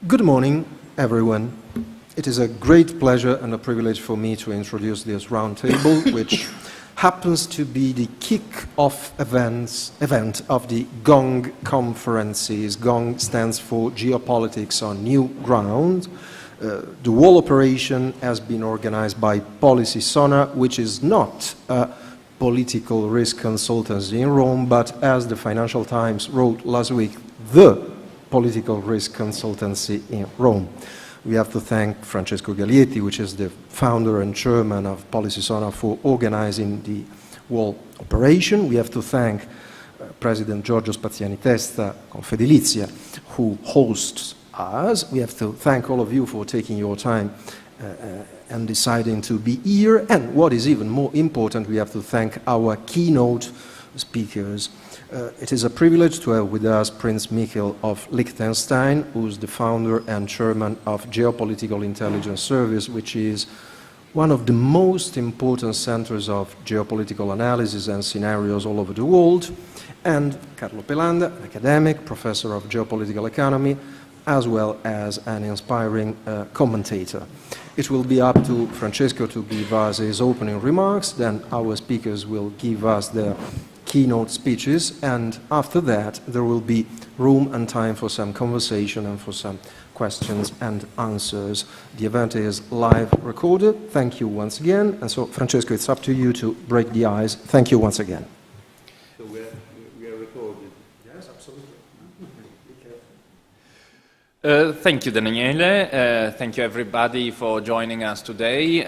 Good morning, everyone. It is a great pleasure and a privilege for me to introduce this roundtable, which happens to be the kick-off event of the GONG conferences. GONG stands for Geopolitics on New Ground. The whole operation has been organized by Policy Sona, which is not a political risk consultancy in Rome, but as the Financial Times wrote last week, the political risk consultancy in Rome. We have to thank Francesco Gaglietti, which is the founder and chairman of Policy Sona, for organizing the whole operation. We have to thank President Giorgio Spaziani Testa, Confedilizia, who hosts us. We have to thank all of you for taking your time and deciding to be here. And what is even more important, we have to thank our keynote speakers. It is a privilege to have with us Prince Michael of Liechtenstein, who is the founder and chairman of Geopolitical Intelligence Service, which is one of the most important centers of geopolitical analysis and scenarios all over the world, and Carlo Pelanda, an academic, professor of geopolitical economy, as well as an inspiring commentator. It will be up to Francesco to give us his opening remarks, then our speakers will give us their keynote speeches, and after that there will be room and time for some conversation and for some questions and answers. The event is live recorded. Thank you once again. And so, Francesco, it's up to you to break the ice. Thank you once again. So we are recorded? Yes, absolutely. Thank you, Daniele. Thank you, everybody, for joining us today.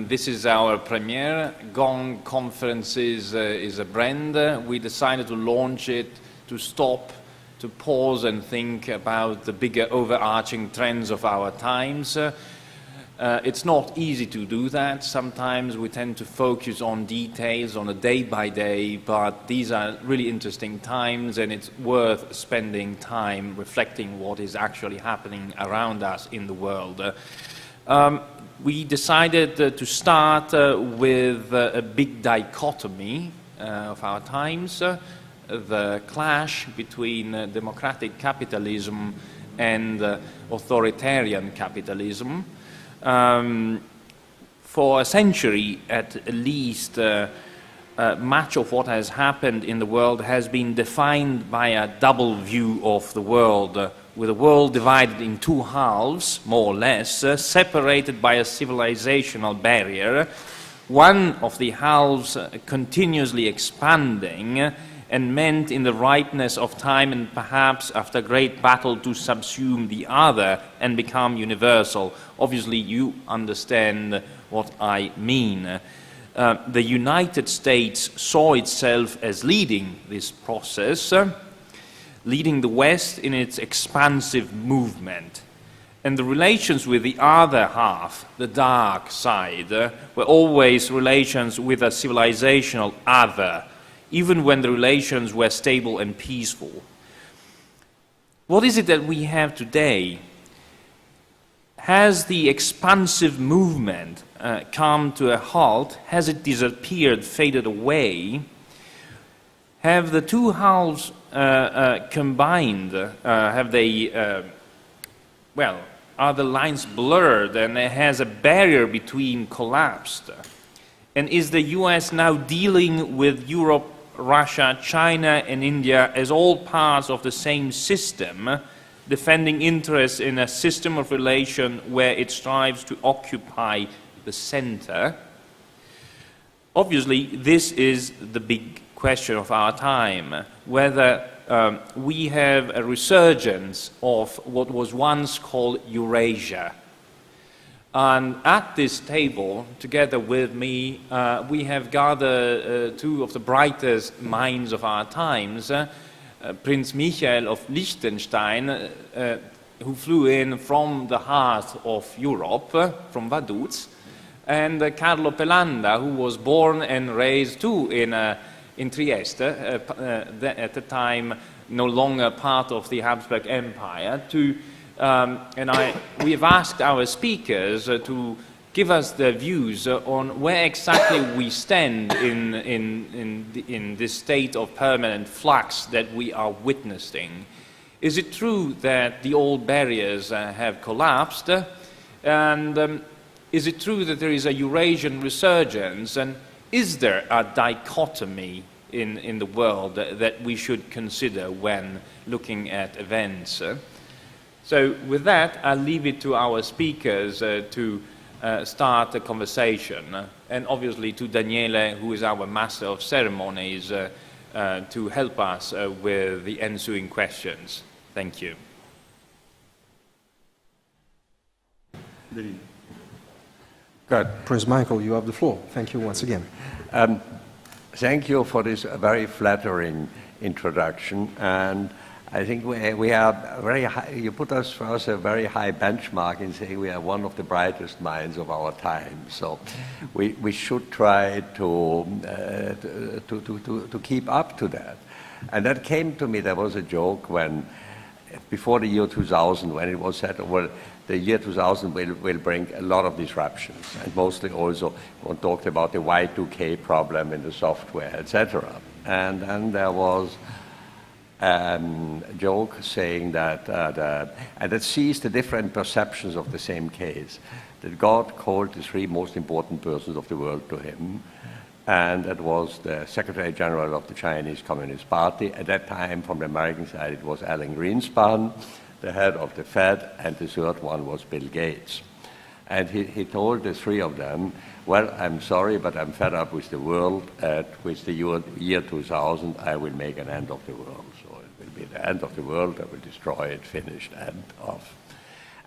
This is our premiere. GONG Conferences is a brand. We decided to launch it to stop, to pause and think about the bigger overarching trends of our times. It's not easy to do that. Sometimes we tend to focus on details on a day-by-day, but these are really interesting times, and it's worth spending time reflecting what is actually happening around us in the world. We decided to start with a big dichotomy of our times, the clash between democratic capitalism and authoritarian capitalism. For a century, at least, much of what has happened in the world has been defined by a double view of the world, with the world divided in two halves, more or less, separated by a civilizational barrier, one of the halves continuously expanding and meant in the ripeness of time and perhaps after great battle to subsume the other and become universal. Obviously, you understand what I mean. The United States saw itself as leading this process, leading the West in its expansive movement. And the relations with the other half, the dark side, were always relations with a civilizational other, even when the relations were stable and peaceful. What is it that we have today? Has the expansive movement come to a halt? Has it disappeared, faded away? Have the two halves combined? Have they, well, are the lines blurred and has a barrier between collapsed? And is the US now dealing with Europe, Russia, China, and India as all parts of the same system, defending interests in a system of relation where it strives to occupy the center? Obviously, this is the big question of our time, whether we have a resurgence of what was once called Eurasia. And at this table, together with me, we have gathered two of the brightest minds of our times, Prince Michael of Liechtenstein, who flew in from the heart of Europe, from Vaduz, and Carlo Pelanda, who was born and raised too in Trieste, at the time no longer part of the Habsburg Empire, we have asked our speakers to give us their views on where exactly we stand in this state of permanent flux that we are witnessing. Is it true that the old barriers have collapsed? And is it true that there is a Eurasian resurgence? And is there a dichotomy in the world that we should consider when looking at events? So with that, I'll leave it to our speakers to start a conversation, and obviously to Daniele, who is our master of ceremonies, to help us with the ensuing questions. Thank you. Good. Prince Michael, you have the floor. Thank you once again. Thank you for this very flattering introduction, and I think we are very high. You put us for us a very high benchmark in saying we are one of the brightest minds of our time. So we should try to keep up to that. And that came to me. There was a joke when, before the year 2000, when it was said, well, the year 2000 will bring a lot of disruptions, and mostly also one talked about the Y2K problem in the software, etc. And then there was a joke saying that, and it sees the different perceptions of the same case, that God called the three most important persons of the world to him, and that was the Secretary General of the Chinese Communist Party. At that time, from the American side, it was Alan Greenspan, the head of the Fed, and the third one was Bill Gates. And he told the three of them, well, I'm sorry, but I'm fed up with the world. With the year 2000, I will make an end of the world. So it will be the end of the world. I will destroy it, finished, end of.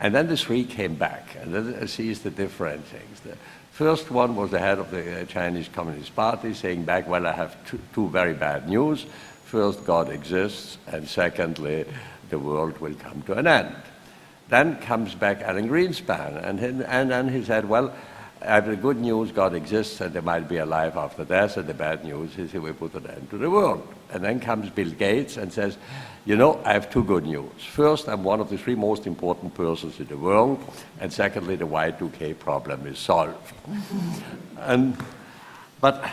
And then the three came back, and then sees the different things. The first one was the head of the Chinese Communist Party saying back, well, I have two very bad news. First, God exists, and secondly, the world will come to an end. Then comes back Alan Greenspan, and then he said, well, I have the good news, God exists, and there might be a life after death, and the bad news is he will put an end to the world. And then comes Bill Gates and says, you know, I have two good news. First, I'm one of the three most important persons in the world, and secondly, the Y2K problem is solved. But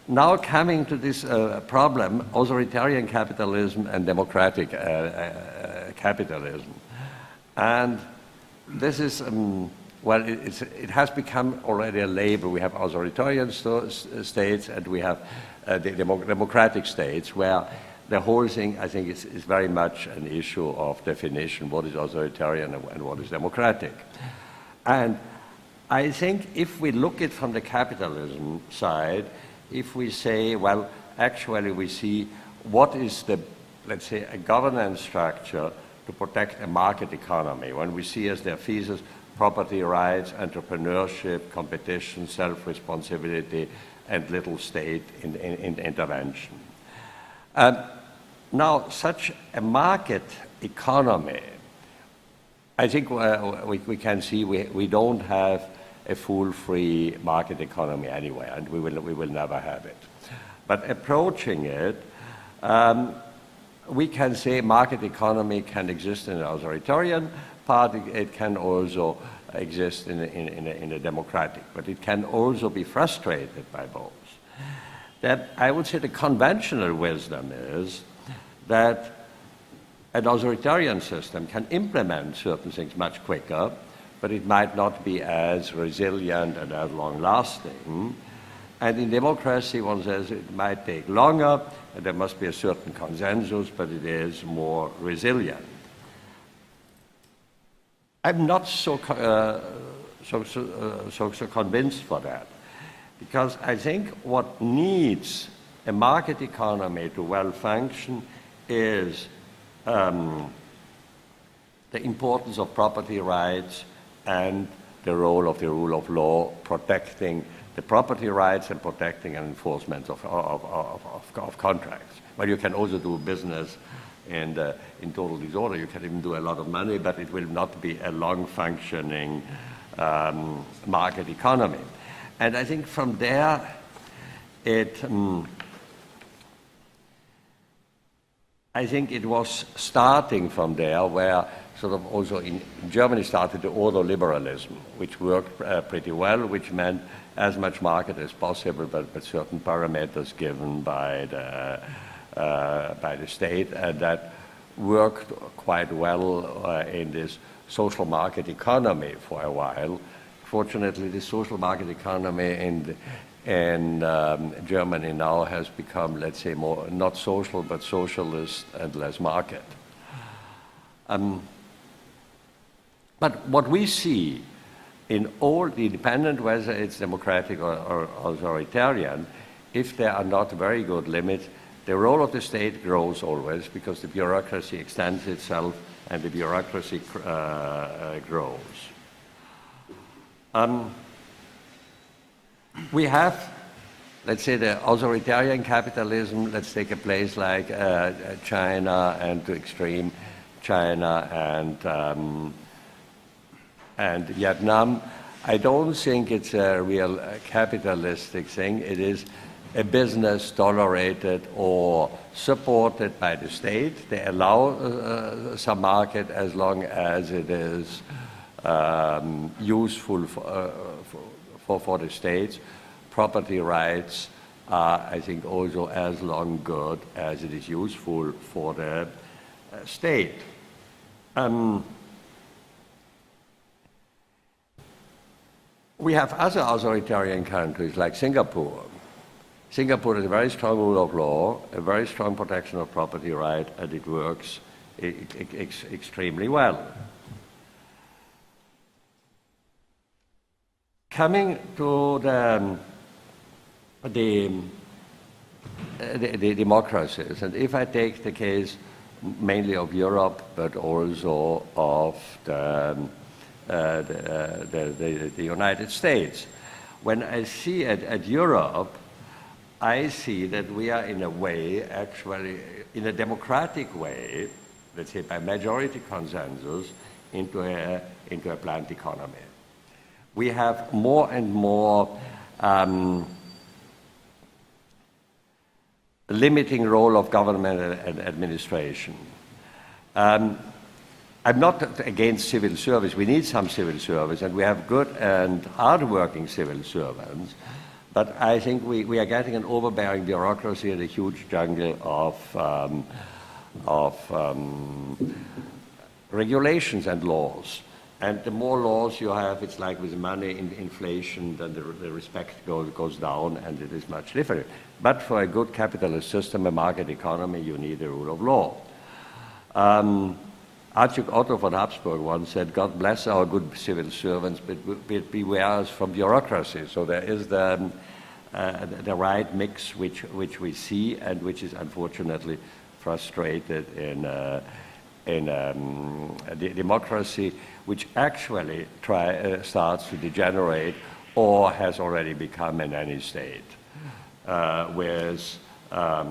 now coming to this problem, authoritarian capitalism and democratic capitalism. And this is, well, it has become already a label. We have authoritarian states and we have the democratic states, where the whole thing, I think, is very much an issue of definition. What is authoritarian and what is democratic? And I think if we look at it from the capitalism side, if we say, well, actually we see what is the, let's say, a governance structure to protect a market economy, when we see as their thesis property rights, entrepreneurship, competition, self-responsibility, and little state in intervention. Now, such a market economy, I think we can see we don't have a full free market economy anywhere, and we will never have it. But approaching it, we can say market economy can exist in an authoritarian party, it can also exist in a democratic, but it can also be frustrated by both. That I would say the conventional wisdom is that an authoritarian system can implement certain things much quicker, but it might not be as resilient and as long-lasting. And in democracy, one says it might take longer, and there must be a certain consensus, but it is more resilient. I'm not so convinced for that, because I think what needs a market economy to well function is the importance of property rights and the role of the rule of law, protecting the property rights and protecting and enforcement of contracts. Well, you can also do business in total disorder. You can even do a lot of money, but it will not be a long-functioning market economy. And I think from there, I think it was starting from there where sort of also in Germany started the order liberalism, which worked pretty well, which meant as much market as possible, but certain parameters given by the state, and that worked quite well in this social market economy for a while. Fortunately, the social market economy in Germany now has become, let's say, more not social but socialist and less market. But what we see in all the independent, whether it's democratic or authoritarian, if there are not very good limits, the role of the state grows always because the bureaucracy extends itself and the bureaucracy grows. We have, let's say, the authoritarian capitalism. Let's take a place like China, and to extreme China and Vietnam. I don't think it's a real capitalistic thing. It is a business tolerated or supported by the state. They allow some market as long as it is useful for the states. Property rights are, I think, also as long good as it is useful for the state. We have other authoritarian countries like Singapore. Singapore has a very strong rule of law, a very strong protection of property right, and it works extremely well. Coming to the democracies, and if I take the case mainly of Europe, but also of the United States, when I see at Europe, I see that we are in a way, actually, in a democratic way, let's say by majority consensus, into a planned economy. We have more and more limiting role of government and administration. I'm not against civil service. We need some civil service, and we have good and hard-working civil servants. But I think we are getting an overbearing bureaucracy and a huge jungle of regulations and laws. And the more laws you have, it's like with money, inflation, then the respect goes down, and it is much different. But for a good capitalist system, a market economy, you need a rule of law. Archduke Otto von Habsburg once said, "God bless our good civil servants, but beware us from bureaucracy." So there is the right mix which we see, and which is unfortunately frustrated in a democracy which actually starts to degenerate or has already become a nanny state. Whereas a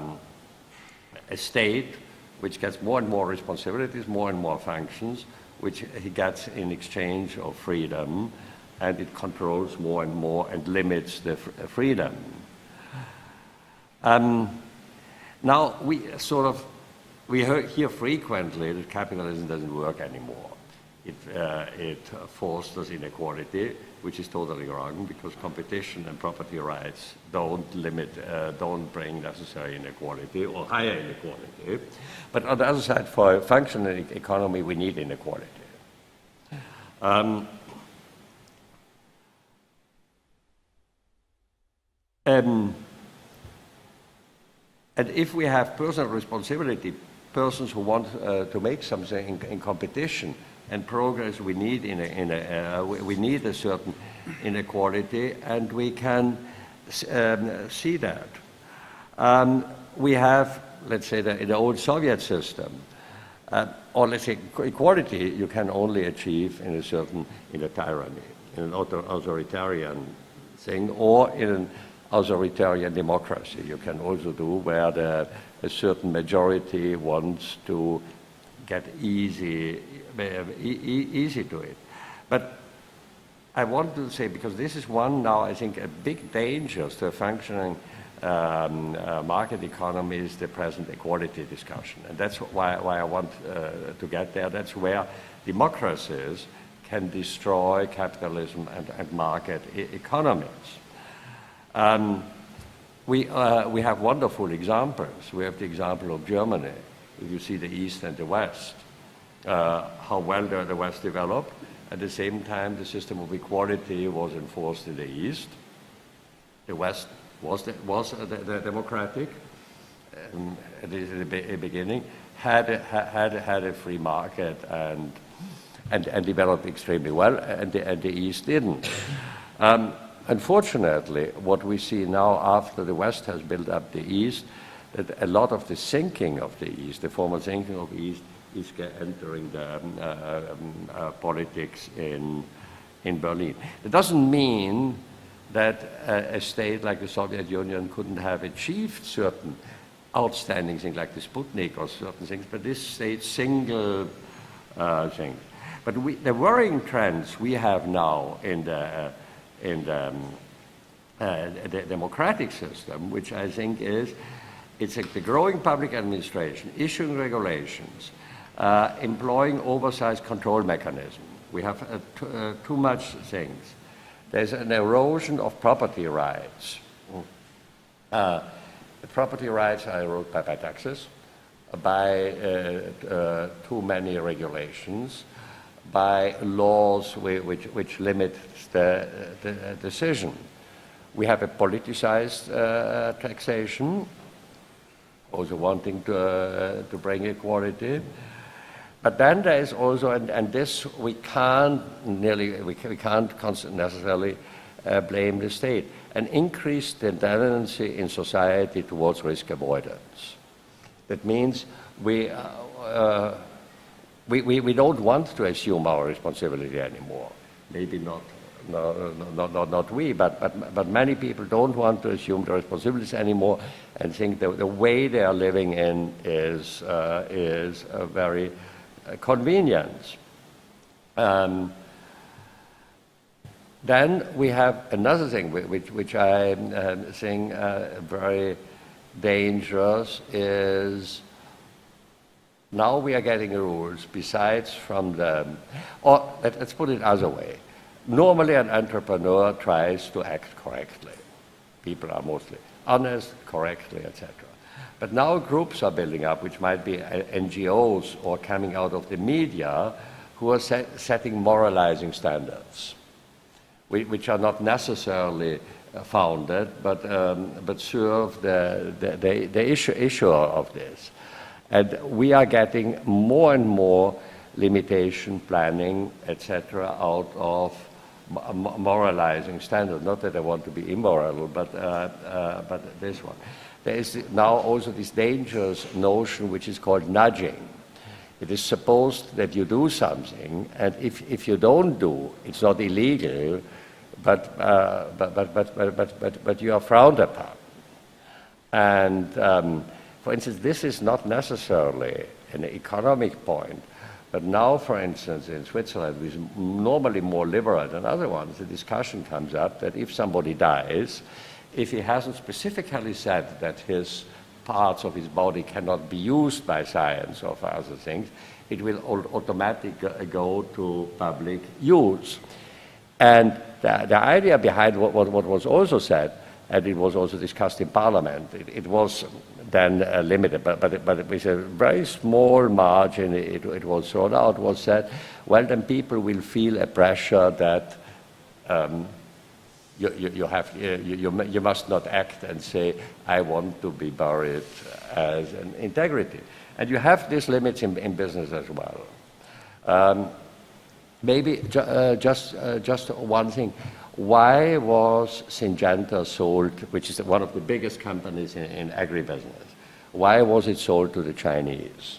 state which gets more and more responsibilities, more and more functions, which he gets in exchange of freedom, and it controls more and more and limits the freedom. Now, we hear frequently that capitalism doesn't work anymore. It fosters inequality, which is totally wrong, because competition and property rights don't bring necessary inequality or higher inequality. But on the other side, for a functioning economy, we need inequality. And if we have personal responsibility, persons who want to make something in competition and progress, we need we need a certain inequality, and we can see that. We have, let's say, in the old Soviet system, or let's say equality, you can only achieve in a tyranny, in an authoritarian thing, or in an authoritarian democracy. You can also do where a certain majority wants to get easy to it. But I want to say, because this is one now, I think, a big danger to a functioning market economy is the present equality discussion. And that's why I want to get there. That's where democracies can destroy capitalism and market economies. We have wonderful examples. We have the example of Germany. if you see the East and the West, how well the West developed. At the same time, the system of equality was enforced in the East. The West was the democratic at the beginning, had a free market and developed extremely well, and the East didn't. Unfortunately, what we see now after the West has built up the East, that a lot of the thinking of the East, the formal thinking of the East, is entering the politics in Berlin. It doesn't mean that a state like the Soviet Union couldn't have achieved certain outstanding things like the Sputnik or certain things, but this state single things. But the worrying trends we have now in the democratic system, which I think is, it's the growing public administration, issuing regulations, employing oversized control mechanism. We have too much things. There's an erosion of property rights. Property rights are eroded by taxes, by too many regulations, by laws which limit the decision. We have a politicized taxation, also wanting to bring equality. But then there is also, and this we can't necessarily blame the state, an increased tendency in society towards risk avoidance. That means we don't want to assume our responsibility anymore. Maybe not we, but many people don't want to assume the responsibilities anymore and think the way they are living in is very convenient. Then we have another thing which I think very dangerous is now we are getting rules besides from the, or let's put it other way. Normally an entrepreneur tries to act correctly. People are mostly honest, correctly, etc. But now groups are building up, which might be NGOs or coming out of the media, who are setting moralizing standards, which are not necessarily founded, but serve the issue of this. And we are getting more and more limitation planning, etc., out of moralizing standards. Not that I want to be immoral, but this one. There is now also this dangerous notion which is called nudging. It is supposed that you do something, and if you don't do, it's not illegal, but you are frowned upon. And for instance, this is not necessarily an economic point, but now, for instance, in Switzerland, which is normally more liberal than other ones, the discussion comes up that if somebody dies, if he hasn't specifically said that his parts of his body cannot be used by science or for other things, it will automatically go to public use. And the idea behind what was also said, and it was also discussed in Parliament, it was then limited, but with a very small margin it was thrown out, was said, well, then people will feel a pressure that you must not act and say, I want to be buried as an integrity. And you have these limits in business as well. Maybe just one thing. Why was Syngenta sold, which is one of the biggest companies in agribusiness, why was it sold to the Chinese?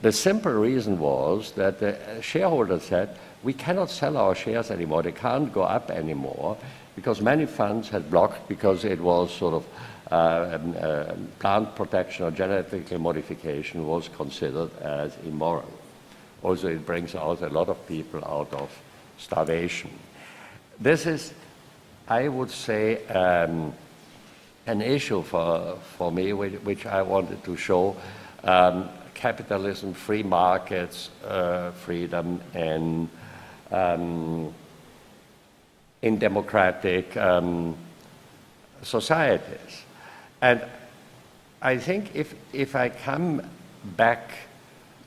The simple reason was that the shareholders said, we cannot sell our shares anymore, they can't go up anymore, because many funds had blocked because it was sort of plant protection or genetic modification was considered as immoral. Also, it brings out a lot of people out of starvation. This is, I would say, an issue for me, which I wanted to show. Capitalism, free markets, freedom, and in democratic societies. And I think if I come back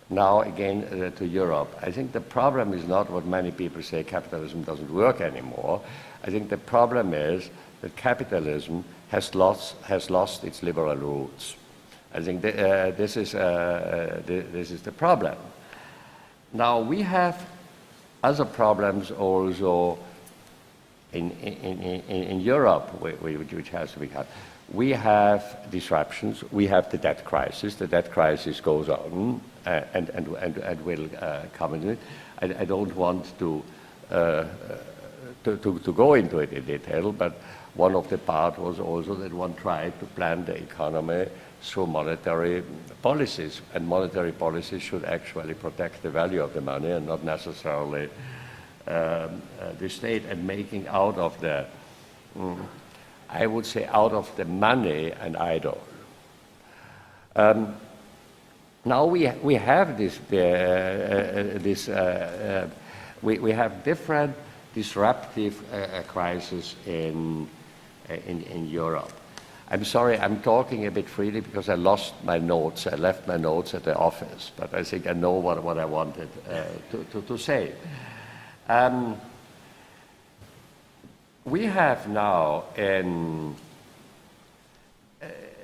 now again to Europe. I think the problem is not what many people say, capitalism doesn't work anymore. I think the problem is that capitalism has lost its liberal roots. I think this is the problem. Now we have other problems also in Europe, which has to be cut. We have disruptions. We have the debt crisis. The debt crisis goes on and will come into it. I don't want to go into it in detail, but one of the part was also that one tried to plan the economy through monetary policies, and monetary policies should actually protect the value of the money and not necessarily the state, and making out of the, I would say, out of the money an idol. Now we have we have different disruptive crises in Europe. I'm sorry, I'm talking a bit freely because I lost my notes. I left my notes at the office, but I think I know what I wanted to say. We have now in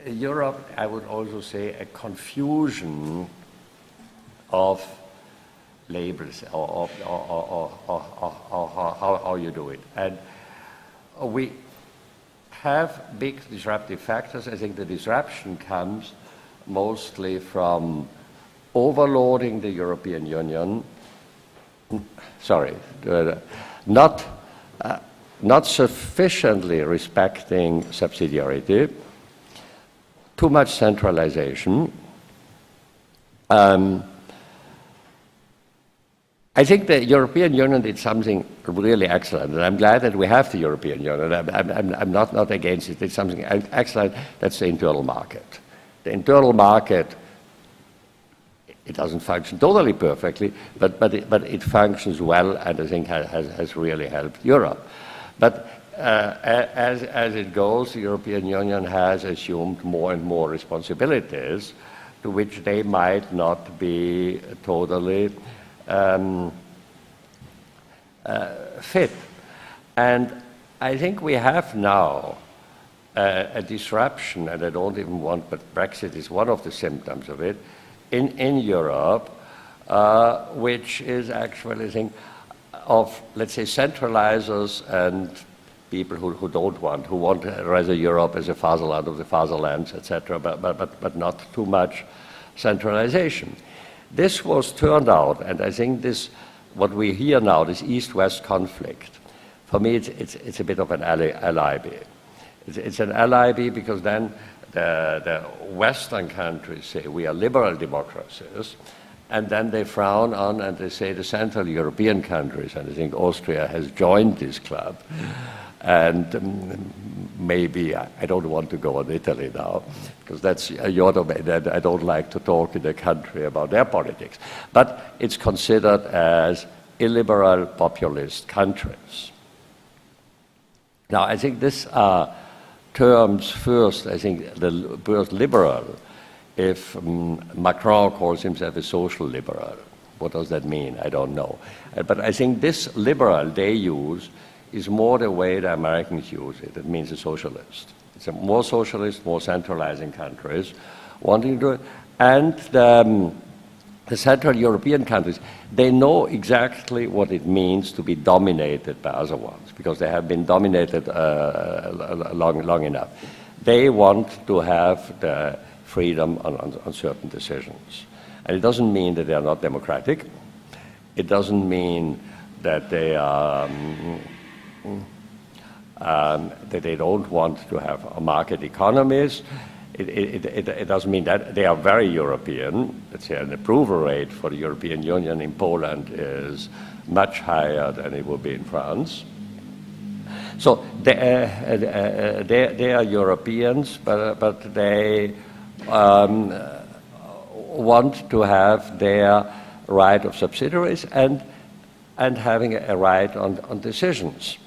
Europe, I would also say, a confusion of labels or how you do it. And we have big disruptive factors. I think the disruption comes mostly from overloading the European Union. Not sufficiently respecting subsidiarity, too much centralization. I think the European Union did something really excellent, and I'm glad that we have the European Union. I'm not against it. It's something excellent. That's the internal market. The internal market, it doesn't function totally perfectly, but it functions well, and I think has really helped Europe. But as it goes, the European Union has assumed more and more responsibilities to which they might not be totally fit. And I think we have now a disruption, and I don't even want, but Brexit is one of the symptoms of it, in Europe, which is actually, I think, of, let's say, centralizers and people who don't want, who want rather Europe as a fatherland of the fatherlands, etc., but not too much centralization. This was turned out, and I think this, what we hear now, this East-West conflict, for me it's a bit of an alibi. It's an alibi because then the Western countries say we are liberal democracies, and then they frown on and they say the Central European countries, and I think Austria has joined this club, and maybe, I don't want to go on Italy now, because that's your domain, and I don't like to talk in a country about their politics. But it's considered as illiberal populist countries. Now, I think these are terms first, I think the word liberal, if Macron calls himself a social liberal, what does that mean? I don't know. But I think this liberal they use is more the way the Americans use it. It means a socialist. It's a more socialist, more centralizing countries wanting to do it. And the Central European countries, they know exactly what it means to be dominated by other ones, because they have been dominated long enough. They want to have the freedom on certain decisions. And it doesn't mean that they are not democratic. It doesn't mean that they are that they don't want to have market economies. It doesn't mean that they are very European. Let's say an approval rate for the European Union in Poland is much higher than it would be in France. So they are Europeans, but they want to have their right of subsidiaries and having a right on decisions,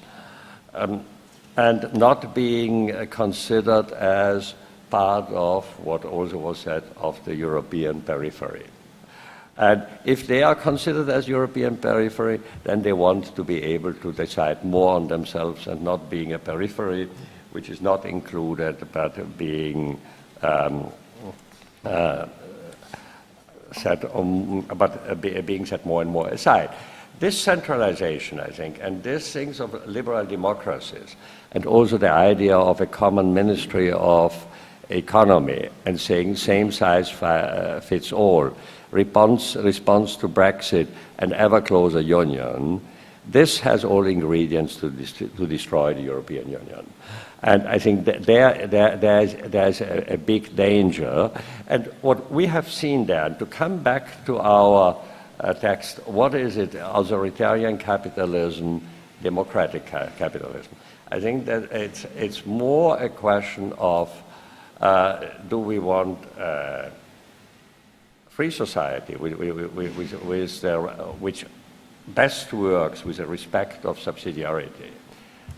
and not being considered as part of what also was said of the European periphery. And if they are considered as European periphery, then they want to be able to decide more on themselves and not being a periphery, which is not included, but being being set more and more aside. This centralization, I think, and these things of liberal democracies, and also the idea of a common ministry of economy and saying same size fits all, response to Brexit and ever closer union, this has all ingredients to destroy the European Union. And I think that there's a big danger. And what we have seen there, to come back to our text, what is it? Authoritarian capitalism, democratic capitalism. I think that it's more a question of do we want free society which best works with a respect of subsidiarity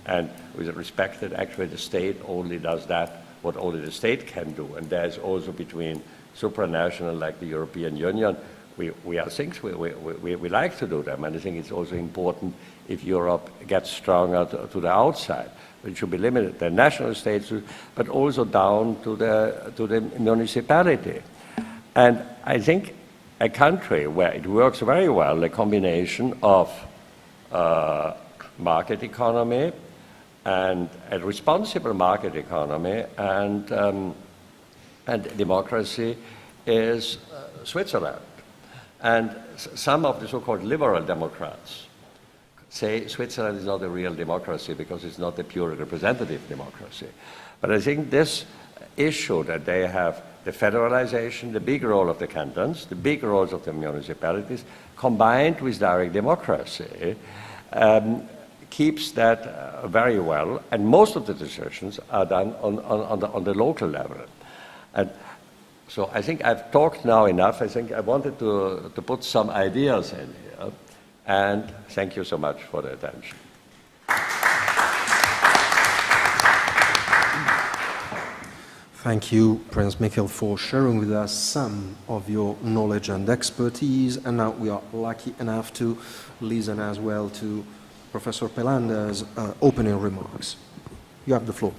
and with a respect that actually the state only does that what only the state can do. And there's also between supranational like the European Union, we are things we like to do them, and I think it's also important if Europe gets stronger to the outside. It should be limited to national states, but also down to the municipality. And I think a country where it works very well, a combination of market economy and a responsible market economy and democracy is Switzerland. And some of the so-called liberal Democrats say Switzerland is not a real democracy because it's not a pure representative democracy. But I think this issue that they have the federalization, the big role of the cantons, the big roles of the municipalities, combined with direct democracy, keeps that very well. And most of the decisions are done on the local level. And so I think I've talked now enough. I think I wanted to put some ideas in here. And thank you so much for the attention. Thank you, Prince Michiel, for sharing with us some of your knowledge and expertise. And now we are lucky enough to listen as well to Professor Pelanda's opening remarks. You have the floor.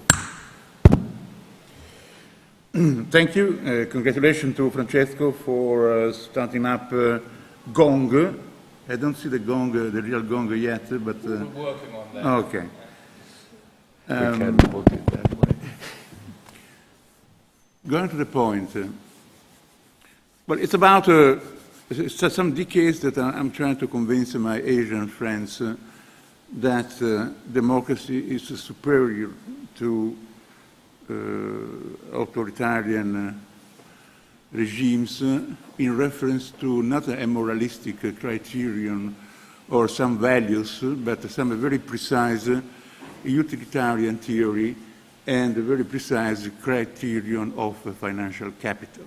Thank you. Congratulations to Francesco for starting up Gong. I don't see the gong, the real gong yet, but... We're working on that. Okay. We can put it that way. Going to the point. Well, it's about some decades that I'm trying to convince my Asian friends that democracy is superior to authoritarian regimes in reference to not a moralistic criterion or some values, but some very precise utilitarian theory and a very precise criterion of financial capital.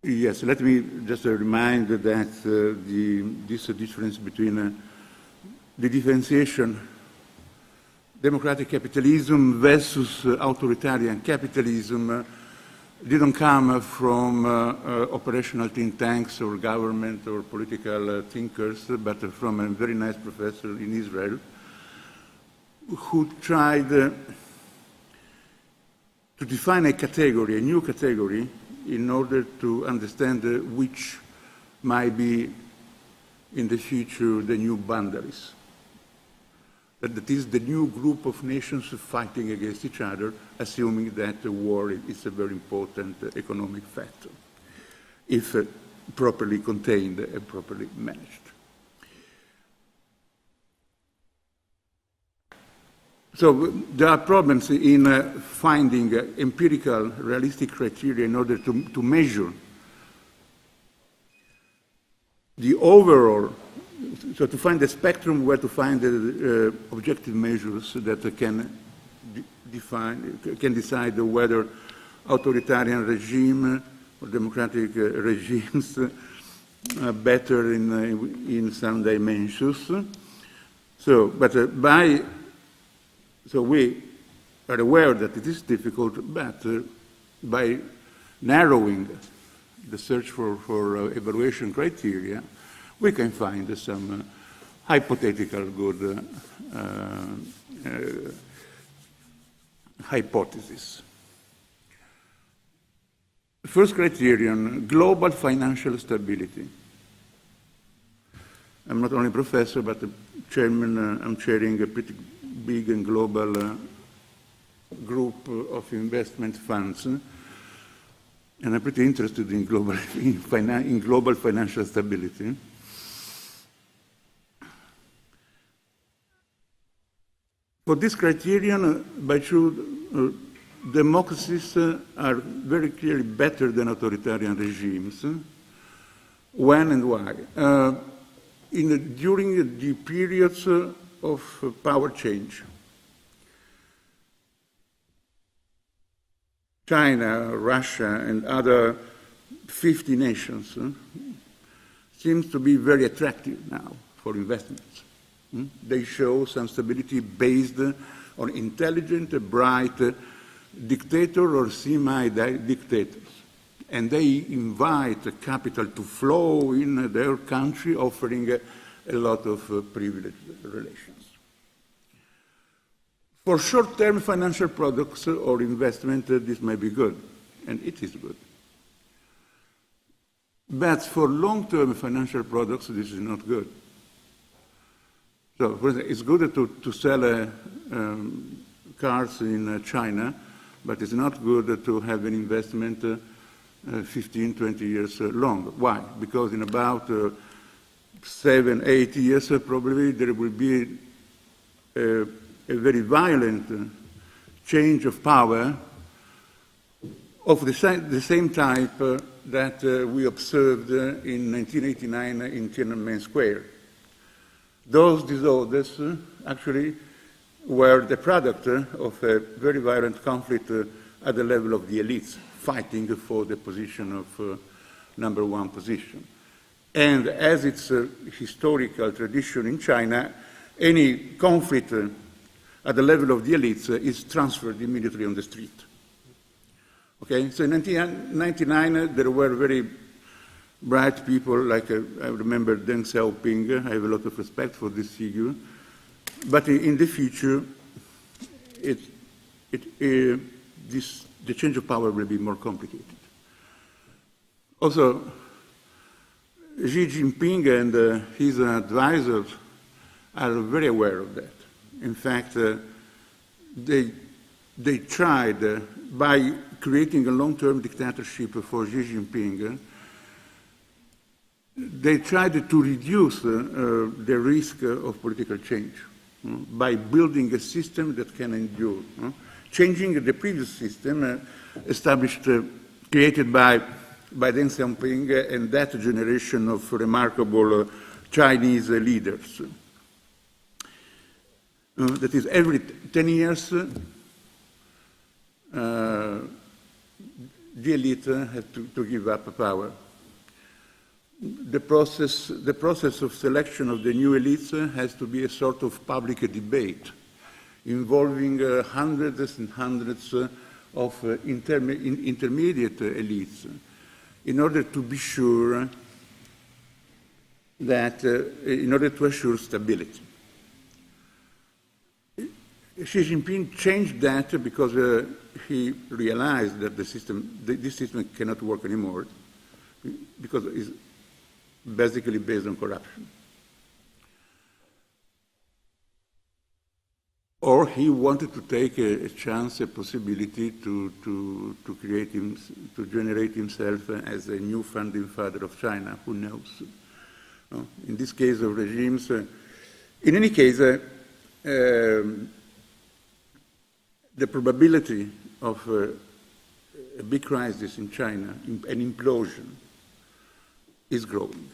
Yes, let me just remind that this difference between the differentiation democratic capitalism versus authoritarian capitalism didn't come from operational think tanks or government or political thinkers, but from a very nice professor in Israel who tried to define a category, a new category, in order to understand which might be in the future the new boundaries. That is the new group of nations fighting against each other, assuming that the war is a very important economic factor, if properly contained and properly managed. So there are problems in finding empirical, realistic criteria in order to measure the overall. So to find the spectrum where to find the objective measures that can decide whether authoritarian regime or democratic regimes are better in some dimensions. So, but we are aware that it is difficult, but by narrowing the search for evaluation criteria, we can find some hypothetical good hypothesis. First criterion, global financial stability. I'm not only a professor, but a chairman. I'm chairing a pretty big and global group of investment funds, and I'm pretty interested in global financial stability. For this criterion, by truth, democracies are very clearly better than authoritarian regimes. When and why? During the periods of power change, China, Russia, and other 50 nations seems to be very attractive now for investments. They show some stability based on intelligent, bright dictator or semi-dictators. And they invite capital to flow in their country, offering a lot of privileged relations. For short-term financial products or investment, this may be good, and it is good. But for long-term financial products, this is not good. So, for example, it's good to sell cars in China, but it's not good to have an investment 15, 20 years long. Why? Because in about 7, 8 years, probably there will be a very violent change of power of the same type that we observed in 1989 in Tiananmen Square. Those disorders actually were the product of a very violent conflict at the level of the elites, fighting for the position of number one position. And as it's a historical tradition in China, any conflict at the level of the elites is transferred immediately on the street. Okay, so in 1999, there were very bright people, like I remember Deng Xiaoping. I have a lot of respect for this figure. But in the future, the change of power will be more complicated. Also, Xi Jinping and his advisors are very aware of that. In fact, they tried, by creating a long-term dictatorship for Xi Jinping, they tried to reduce the risk of political change by building a system that can endure. Changing the previous system established, created by Deng Xiaoping and that generation of remarkable Chinese leaders. That is, every 10 years, the elite have to give up power. The process of selection of the new elites has to be a sort of public debate involving hundreds and hundreds of intermediate elites in order to be sure that, in order to assure stability. Xi Jinping changed that because he realized that this system cannot work anymore because it's basically based on corruption. Or he wanted to take a chance, a possibility to generate himself as a new founding father of China. Who knows? In this case of regimes, in any case, the probability of a big crisis in China, an implosion, is growing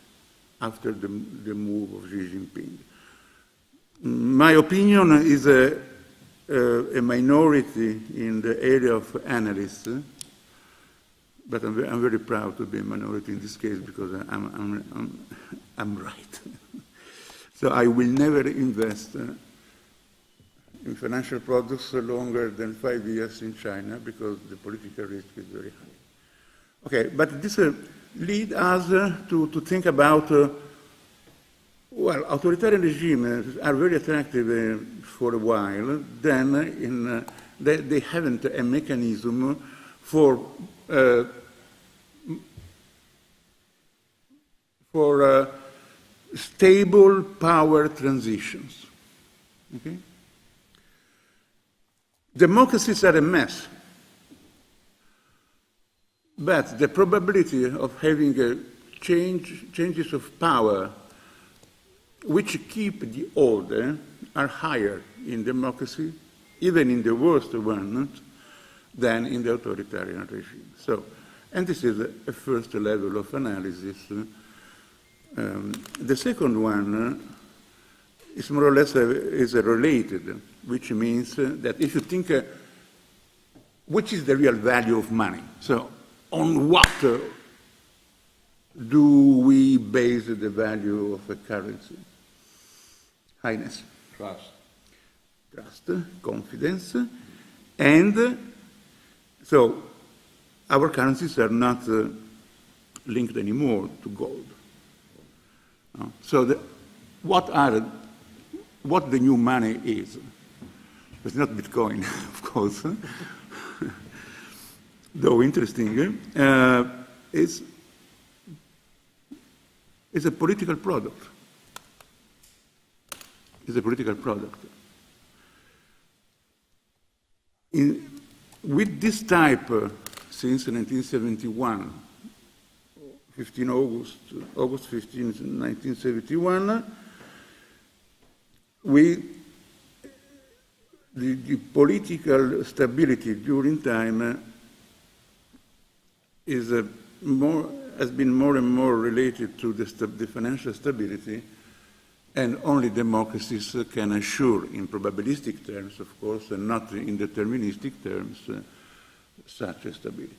after the move of Xi Jinping. My opinion is a minority in the area of analysts, but I'm very proud to be a minority in this case because I'm right. So I will never invest in financial products longer than 5 years in China because the political risk is very high. Okay, but this leads us to think about, well, authoritarian regimes are very attractive for a while, then they haven't a mechanism for stable power transitions. Okay? Democracies are a mess, but the probability of having changes of power which keep the order are higher in democracy, even in the worst ones, than in the authoritarian regime. So, and this is a first level of analysis. The second one is more or less related, which means that if you think, which is the real value of money? So, on what do we base the value of a currency? Highness. Trust, confidence, and so our currencies are not linked anymore to gold. So what the new money is? It's not Bitcoin, of course, though interesting. It's a political product. It's a political product. With this type, since 1971, August 15, 1971, the political stability during time has been more and more related to the financial stability, and only democracies can assure, in probabilistic terms, of course, and not in deterministic terms, such a stability.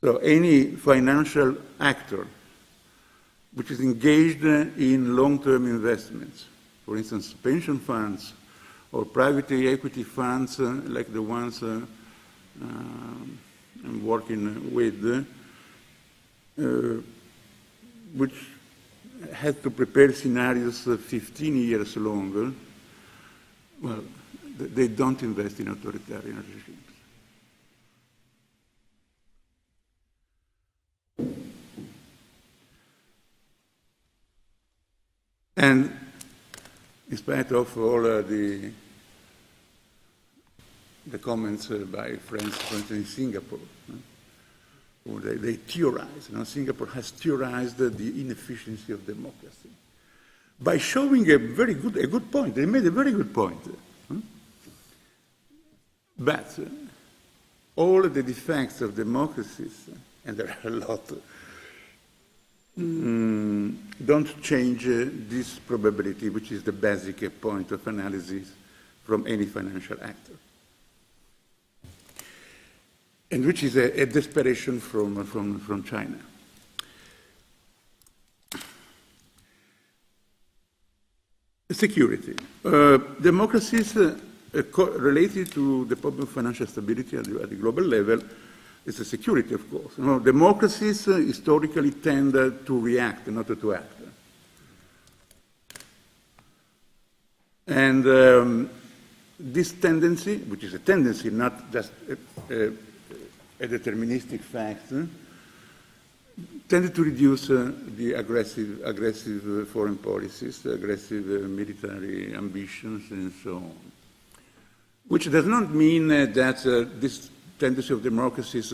So any financial actor which is engaged in long-term investments, for instance, pension funds or private equity funds like the ones I'm working with, which had to prepare scenarios 15 years longer, well, they don't invest in authoritarian regimes. And in spite of all the comments by friends, for instance, in Singapore, they theorize. Singapore has theorized the inefficiency of democracy by showing a good point. They made a very good point. But all the defects of democracies, and there are a lot, don't change this probability, which is the basic point of analysis from any financial actor, and which is a desperation from China. Security. Democracies related to the problem of financial stability at the global level is a security, of course. Democracies historically tend to react, not to act. And this tendency, which is a tendency, not just a deterministic fact, tended to reduce the aggressive foreign policies, aggressive military ambitions, and so on. Which does not mean that this tendency of democracies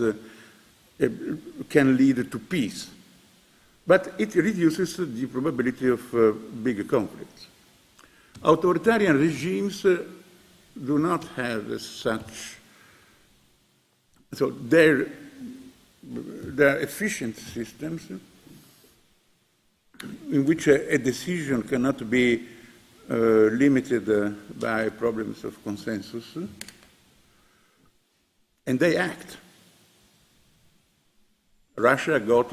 can lead to peace, but it reduces the probability of big conflicts. Authoritarian regimes do not have such, so they're efficient systems in which a decision cannot be limited by problems of consensus, and they act. Russia got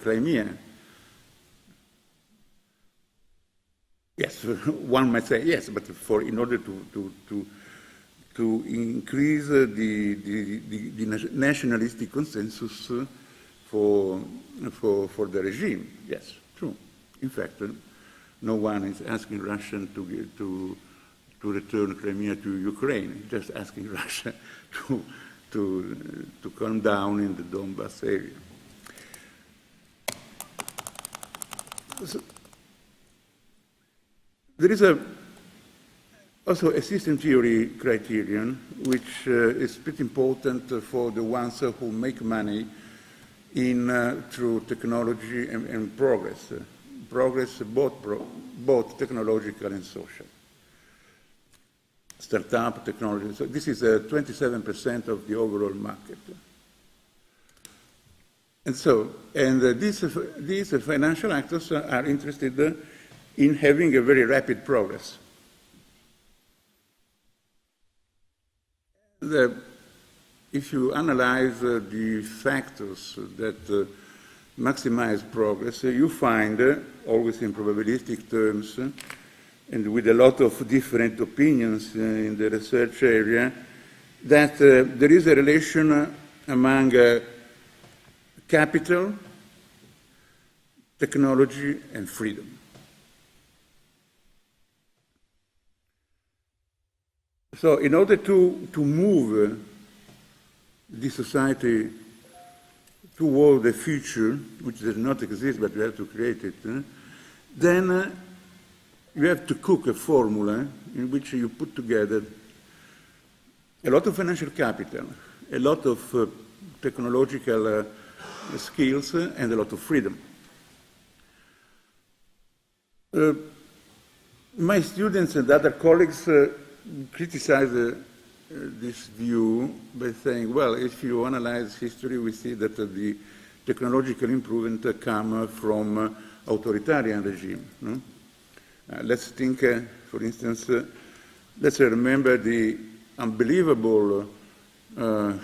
Crimea. Yes, yes, one might say yes, but in order to increase the nationalistic consensus for the regime. Yes, true. In fact, no one is asking Russia to return Crimea to Ukraine, just asking Russia to calm down in the Donbass area. So, there is also a system theory criterion, which is pretty important for the ones who make money through technology and progress. Progress both technological and social. Startup technology. So this is 27% of the overall market. And so, these financial actors are interested in having a very rapid progress. If you analyze the factors that maximize progress, you find, always in probabilistic terms, and with a lot of different opinions in the research area, that there is a relation among capital, technology, and freedom. So in order to move the society toward a future, which does not exist, but we have to create it, then you have to cook a formula in which you put together a lot of financial capital, a lot of technological skills, and a lot of freedom. My students and other colleagues criticize this view by saying, well, if you analyze history, we see that the technological improvement come from authoritarian regime. No? Let's think, for instance, let's remember the unbelievable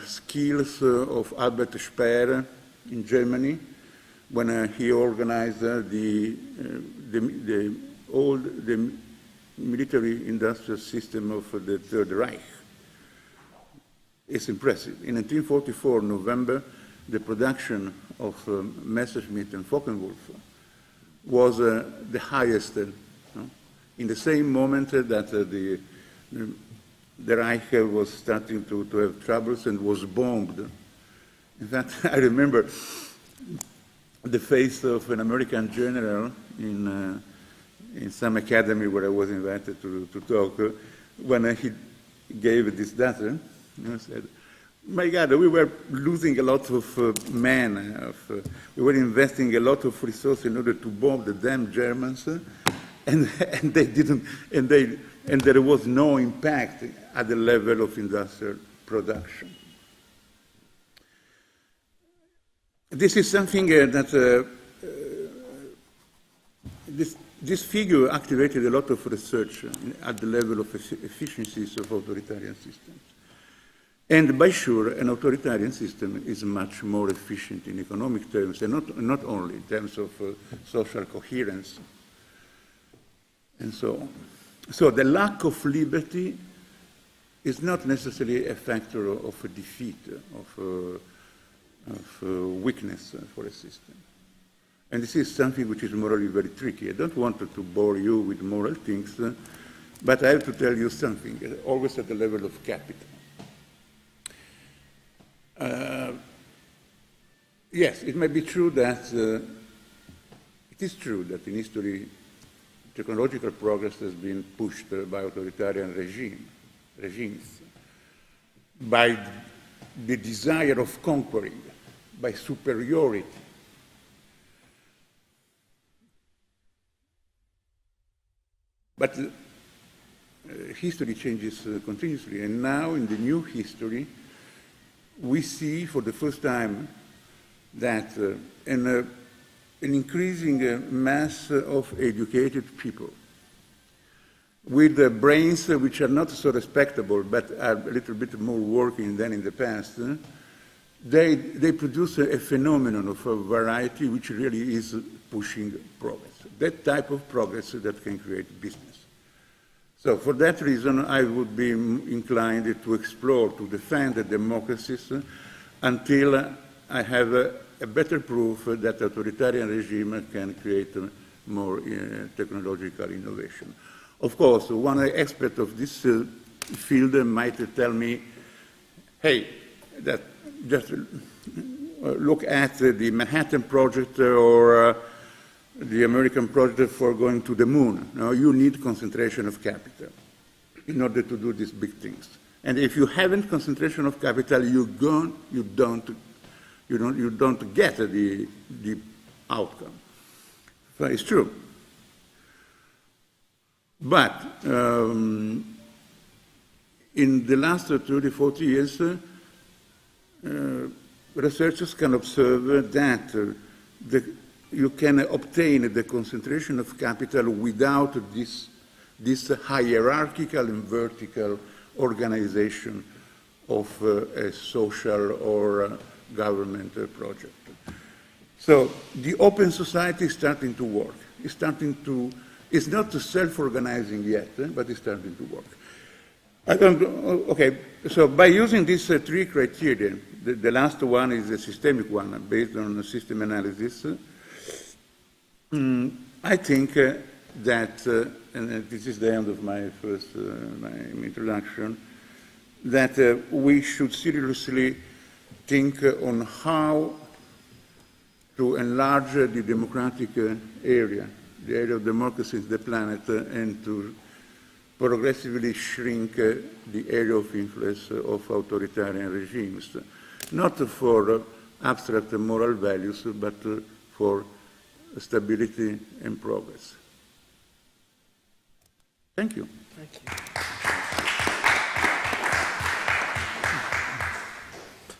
skills of Albert Speer in Germany when he organized the military industrial system of the Third Reich. It's impressive. In 1944, November, the production of Messerschmitt and Focke-Wulf was the highest. In the same moment that the Reich was starting to have troubles and was bombed. In fact, I remember the face of an American general in some academy where I was invited to talk, when he gave this data. He said, my God, we were losing a lot of men. We were investing a lot of resources in order to bomb the damn Germans, and they didn't, and there was no impact at the level of industrial production. This is something that this figure activated a lot of research at the level of efficiencies of authoritarian systems. And by sure, an authoritarian system is much more efficient in economic terms, and not only in terms of social coherence and so on. So the lack of liberty is not necessarily a factor of a defeat, of weakness for a system. And this is something which is morally very tricky. I don't want to bore you with moral things, but I have to tell you something, always at the level of capital. Yes, it may be true that, it is true that in history, technological progress has been pushed by authoritarian regimes, by the desire of conquering, by superiority. But history changes continuously, and now in the new history, we see for the first time that an increasing mass of educated people with brains which are not so respectable but are a little bit more working than in the past, they produce a phenomenon of a variety which really is pushing progress. That type of progress that can create business. So for that reason, I would be inclined to explore, to defend the democracies until I have a better proof that authoritarian regime can create more technological innovation. Of course, one aspect of this field might tell me, hey, that just look at the Manhattan Project or the American project for going to the moon. Now, you need concentration of capital in order to do these big things. And if you haven't concentration of capital, you don't get the outcome. So it's true. But in the last 30, 40 years, researchers can observe that you can obtain the concentration of capital without this hierarchical and vertical organization of a social or government project. So the open society is starting to work. It's not self-organizing yet, but it's starting to work. Okay, so by using these three criteria, the last one is a systemic one based on system analysis, I think that, and this is the end of my first my introduction, that we should seriously think on how to enlarge the democratic area, the area of democracy in the planet, and to progressively shrink the area of influence of authoritarian regimes, not for abstract moral values, but for stability and progress. Thank you. Thank you.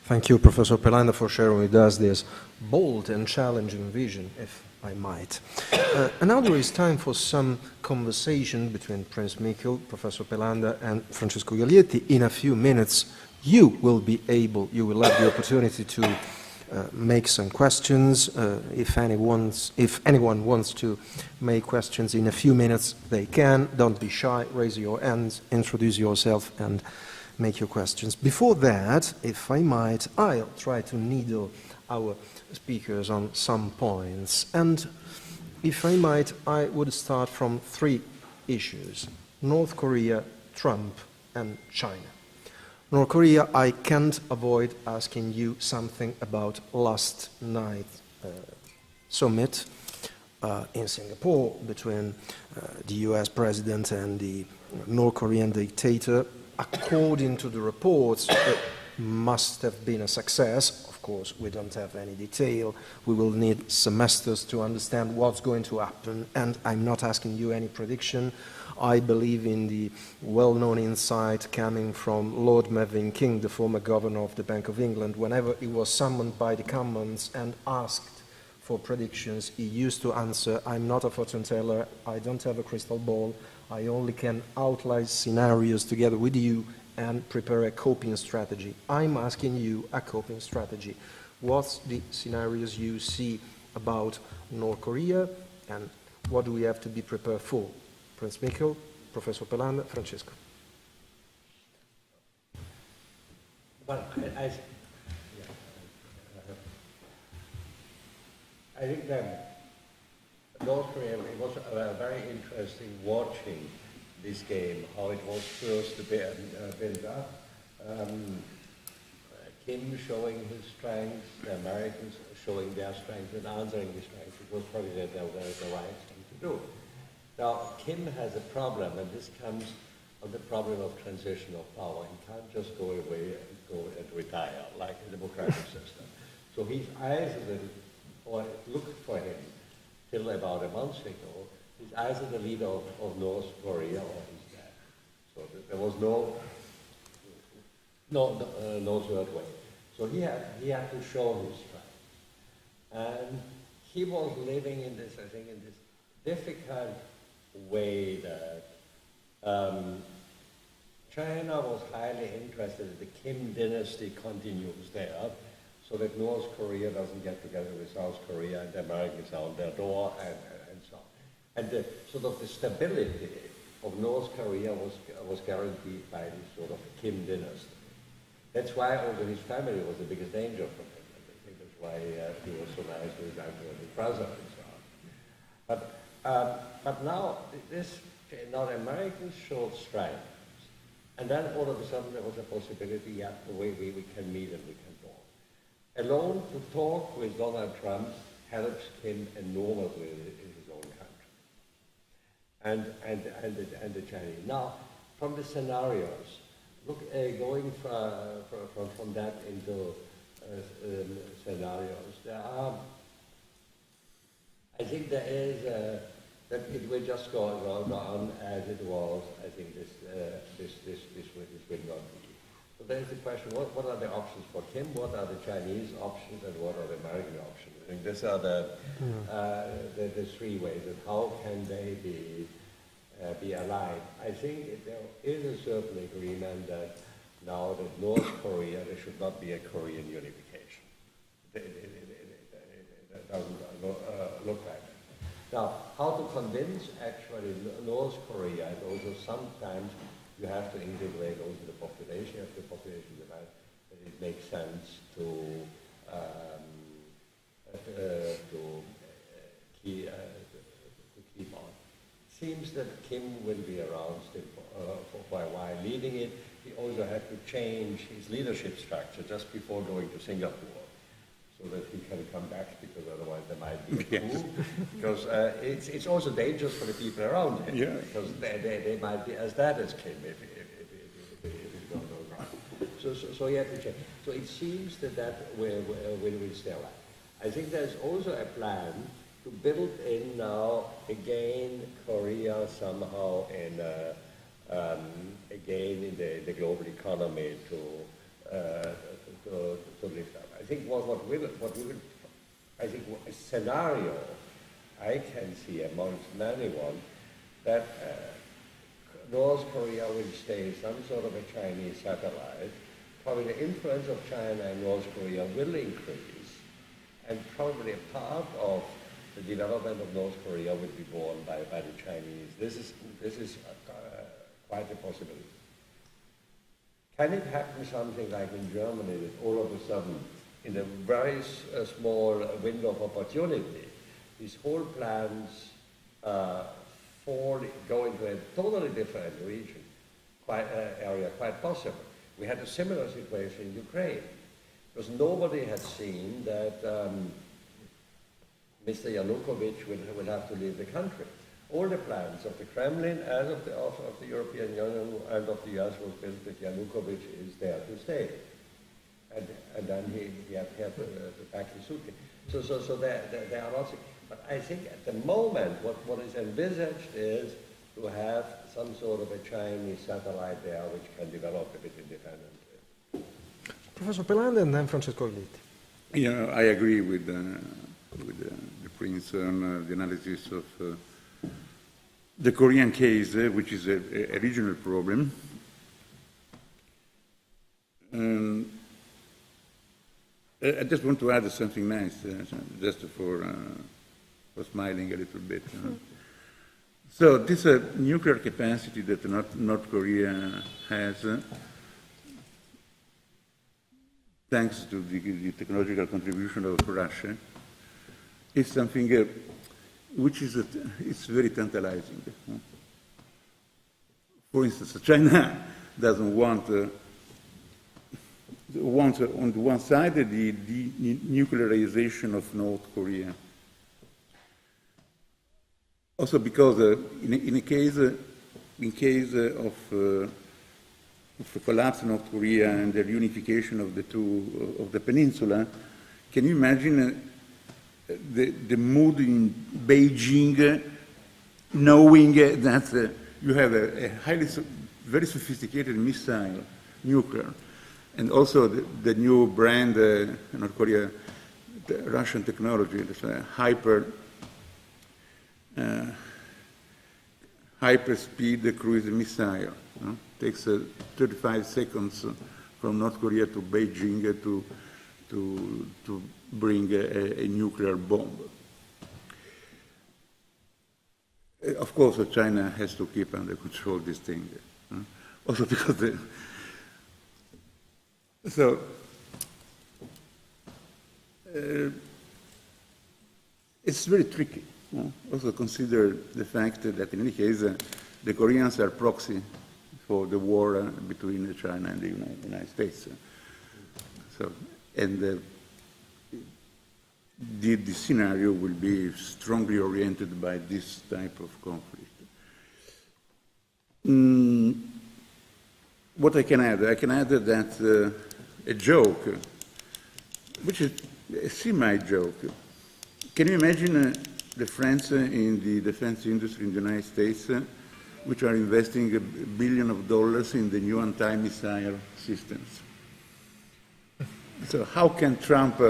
Thank you, Professor Pelanda, for sharing with us this bold and challenging vision, if I might. And now there is time for some conversation between Prince Michael, Professor Pelanda, and Francesco Gaglietti. In a few minutes, you will have the opportunity to make some questions. If anyone wants to make questions in a few minutes, they can. Don't be shy, raise your hands, introduce yourself, and make your questions. Before that, if I might, I'll try to needle our speakers on some points. And if I might, I would start from three issues: North Korea, Trump, and China. North Korea, I can't avoid asking you something about last night's summit in Singapore between the US president and the North Korean dictator. According to the reports, it must have been a success. Of course, we don't have any detail. We will need semesters to understand what's going to happen, and I'm not asking you any prediction. I believe in the well-known insight coming from Lord Mervyn King, the former governor of the Bank of England. Whenever he was summoned by the Commons and asked for predictions, he used to answer, "I'm not a fortune teller, I don't have a crystal ball, I only can outline scenarios together with you and prepare a coping strategy." I'm asking you a coping strategy. What's the scenarios you see about North Korea, and what do we have to be prepared for? Prince Michael, Professor Pelanda, Francesco. Well, I think that North Korea, it was very interesting watching this game, how it was first built up. Kim showing his strength, the Americans showing their strength and answering the strength. It was probably the right thing to do. Now, Kim has a problem, and this comes on the problem of transition of power. He can't just go away and go and retire like a democratic system. So he's either, or looked for him till about a month ago, he's either the leader of North Korea or he's dead. So there was no third way. So he had to show his strength. And he was living in this, I think, in this difficult way that China was highly interested that the Kim dynasty continues there. so that North Korea doesn't get together with South Korea and the Americans are on their door and so on. And the, sort of the stability of North Korea was guaranteed by this sort of Kim dynasty. That's why also his family was the biggest danger for him. And I think that's why he was so nice with his uncle and his brother and so on. But now now the Americans showed strength. And then all of a sudden there was a possibility, yeah, the way we can meet and we can talk. Alone to talk with Donald Trump helps Kim enormously in his own country. And the Chinese. Now, from the scenarios, look, going from that into scenarios, there are, I think there is, that it will just go on as it was. I think this will not be. So there is the question, what are the options for Kim? What are the Chinese options and what are the American options? I think these are the three ways, and how can they be aligned? I think there is a certain agreement that now that North Korea, there should not be a Korean unification. It doesn't look like that. Now, how to convince actually North Korea, and also sometimes you have to integrate also the population, if the population divides, that it makes sense to keep on. Seems that Kim will be around still for a while leading it. He also had to change his leadership structure just before going to Singapore, so that he can come back, because otherwise there might be a coup. Because it's also dangerous for the people around him, because they might be as bad as Kim if it goes wrong. So he had to change. So it seems that will stay alive. I think there's also a plan to build in now again Korea somehow in again in the global economy to lift up. I think I think a scenario I can see amongst many one that North Korea will stay some sort of a Chinese satellite. Probably the influence of China and North Korea will increase, and probably a part of the development of North Korea will be borne by the Chinese. This is quite a possibility. Can it happen something like in Germany, that all of a sudden, in a very small window of opportunity, these whole plans go into a totally different region, area, quite possible. We had a similar situation in Ukraine, because nobody had seen that Mr. Yanukovych will have to leave the country. All the plans of the Kremlin and of the European Union and of the US was built that Yanukovych is there to stay. And then he had to pack his suitcase. So there are lots of, but I think at the moment what is envisaged is to have some sort of a Chinese satellite there which can develop a bit independently. Professor Peland and then Francesco Glitti. Yeah, I agree with the Prince on the analysis of the Korean case, which is a regional problem. I just want to add something nice, just for smiling a little bit. So this nuclear capacity that North Korea has, thanks to the technological contribution of Russia, is something which is it's very tantalizing. For instance, China doesn't want on the one side the denuclearization of North Korea. Also because in case of the collapse of North Korea and the reunification of the peninsula, can you imagine the mood in Beijing, knowing that you have a very sophisticated missile, nuclear, and also the new brand, North Korea, the Russian technology, this hyper-speed cruise missile. Takes 35 seconds from North Korea to Beijing to to bring a nuclear bomb. Of course, China has to keep under control this thing. Also because it's very tricky. Also consider the fact that in any case, the Koreans are proxy for the war between China and the United States. The scenario will be strongly oriented by this type of conflict. What I can add? I can add that a joke, which is a semi-joke. Can you imagine the friends in the defense industry in the United States which are investing $1 billion in the new anti-missile systems? So how can Trump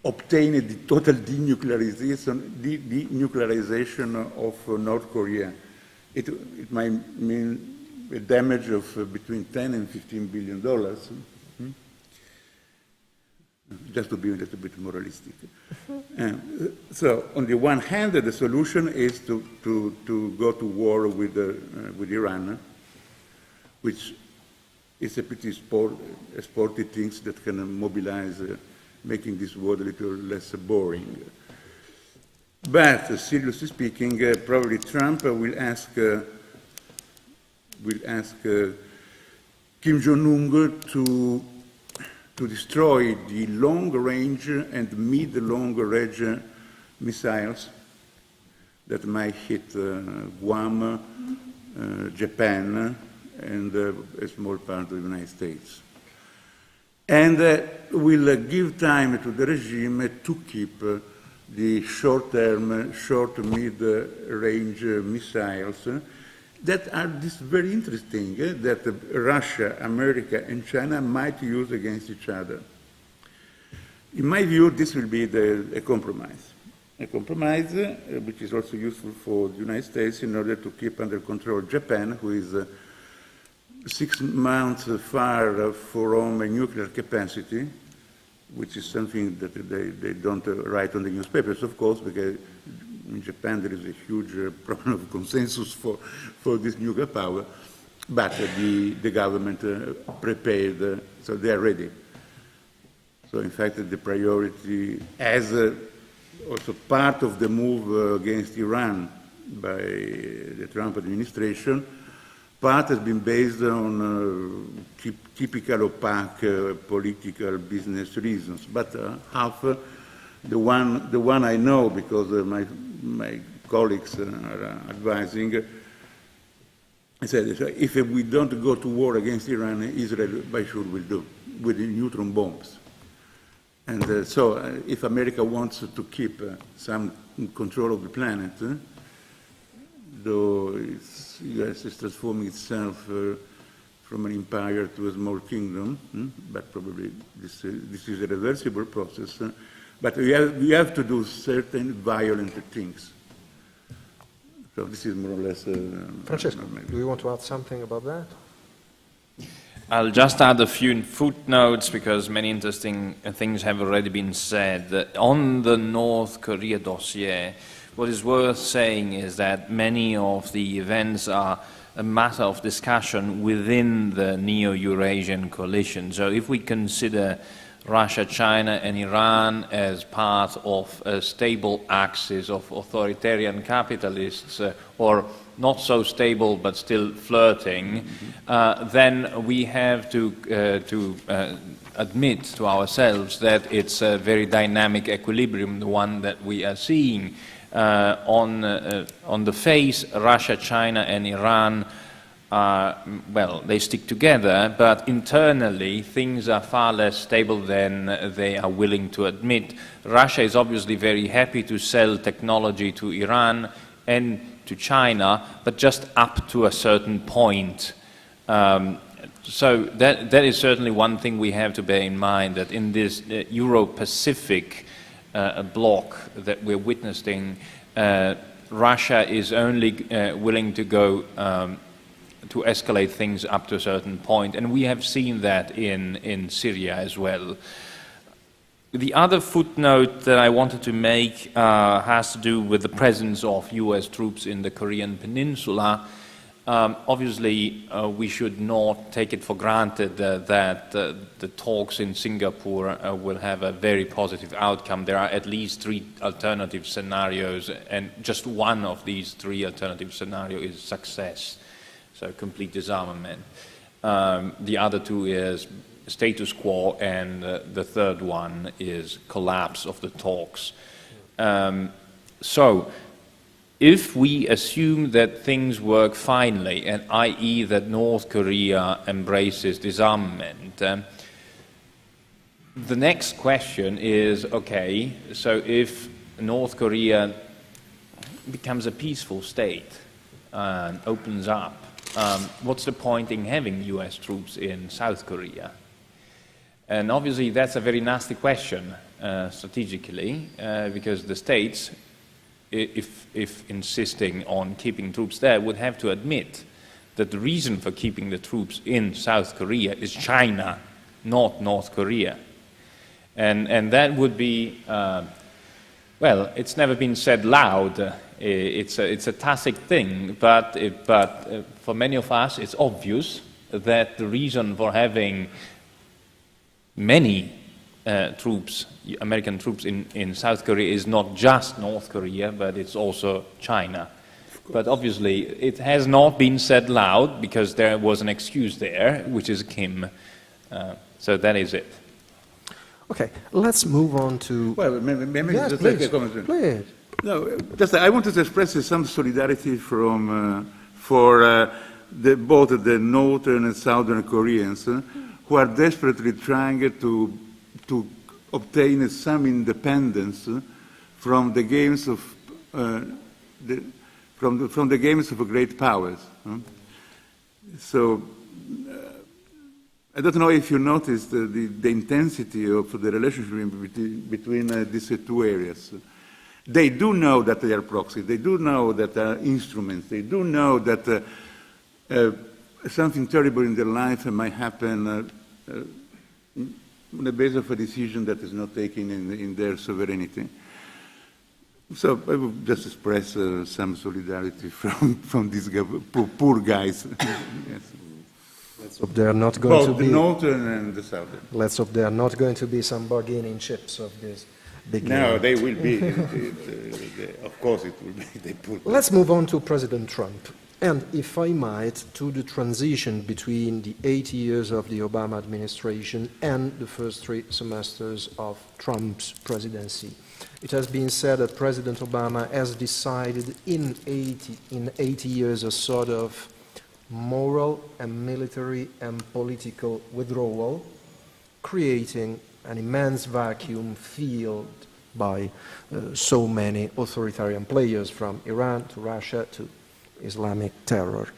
obtain the total denuclearization of North Korea? It might mean a damage of between $10 and $15 billion. Just to be a little bit more realistic. So on the one hand, the solution is to go to war with Iran, which is a pretty sporty thing that can mobilize, making this war a little less boring. But seriously speaking, probably Trump will ask Kim Jong-un to destroy the long-range and mid-long-range missiles that might hit Guam, Japan, and a small part of the United States. And will give time to the regime to keep the short-term, short-mid-range missiles that are very interesting, that Russia, America, and China might use against each other. In my view, this will be a compromise. A compromise which is also useful for the United States in order to keep under control Japan, who is 6 months far from a nuclear capacity, which is something that they don't write on the newspapers, of course, because in Japan there is a huge problem of consensus for this nuclear power, but the government prepared, so they are ready. So in fact, the priority, as also part of the move against Iran by the Trump administration, part has been based on typical opaque political business reasons, but half, the one I know because my colleagues are advising, I said, if we don't go to war against Iran, Israel by sure will do, with the neutron bombs. And so if America wants to keep some control of the planet, though the US is transforming itself from an empire to a small kingdom, but probably this is a reversible process. But we have to do certain violent things. So this is more or less... Francesco, do you want to add something about that? I'll just add a few footnotes because many interesting things have already been said. On the North Korea dossier, what is worth saying is that many of the events are a matter of discussion within the Neo-Eurasian coalition. So if we consider Russia, China and Iran as part of a stable axis of authoritarian capitalists, or not so stable but still flirting, then we have to admit to ourselves that it's a very dynamic equilibrium, the one that we are seeing. On the face, Russia, China and Iran well, they stick together, but internally things are far less stable than they are willing to admit. Russia is obviously very happy to sell technology to Iran and to China, but just up to a certain point. So that is certainly one thing we have to bear in mind, that in this Euro-Pacific bloc that we're witnessing, Russia is only willing to go to escalate things up to a certain point, and we have seen that in Syria as well. The other footnote that I wanted to make has to do with the presence of US troops in the Korean Peninsula. Obviously, we should not take it for granted that the talks in Singapore will have a very positive outcome. There are at least 3 alternative scenarios, and just one of these 3 alternative scenarios is success, so complete disarmament. The other 2 is status quo, and the third one is collapse of the talks. So, if we assume that things work finally, and i.e. that North Korea embraces disarmament, the next question is, okay, so if North Korea becomes a peaceful state and opens up, what's the point in having US troops in South Korea? And obviously that's a very nasty question strategically, because the states, if insisting on keeping troops there, would have to admit that the reason for keeping the troops in South Korea is China, not North Korea. And that would be, well, it's never been said loud. It's a tacit thing, but for many of us it's obvious that the reason for having many troops, American troops in South Korea is not just North Korea, but it's also China. But obviously it has not been said loud because there was an excuse there, which is Kim. So that is it. Okay, let's move on to... Well, maybe yes, just please, like a comment. please. No, just I wanted to express some solidarity for both the northern and southern Koreans who are desperately trying to obtain some independence from the games of from the games of great powers. So I don't know if you noticed the intensity of the relationship between these 2 areas. They do know that they are proxies. They do know that they are instruments. They do know that something terrible in their life might happen on the basis of a decision that is not taken in their sovereignty. So I would just express some solidarity from these poor guys. Yes. Let's hope they are not going to be... Both the northern and the southern. Let's hope they are not going to be some bargaining chips of this big... No, they will be. Of course it will be. They put. Let's move on to President Trump. And if I might, to the transition between the 8 years of the Obama administration and the first 3 semesters of Trump's presidency. It has been said that President Obama has decided in 80 years a sort of moral and military and political withdrawal, creating an immense vacuum filled by so many authoritarian players, from Iran to Russia to Islamic terror.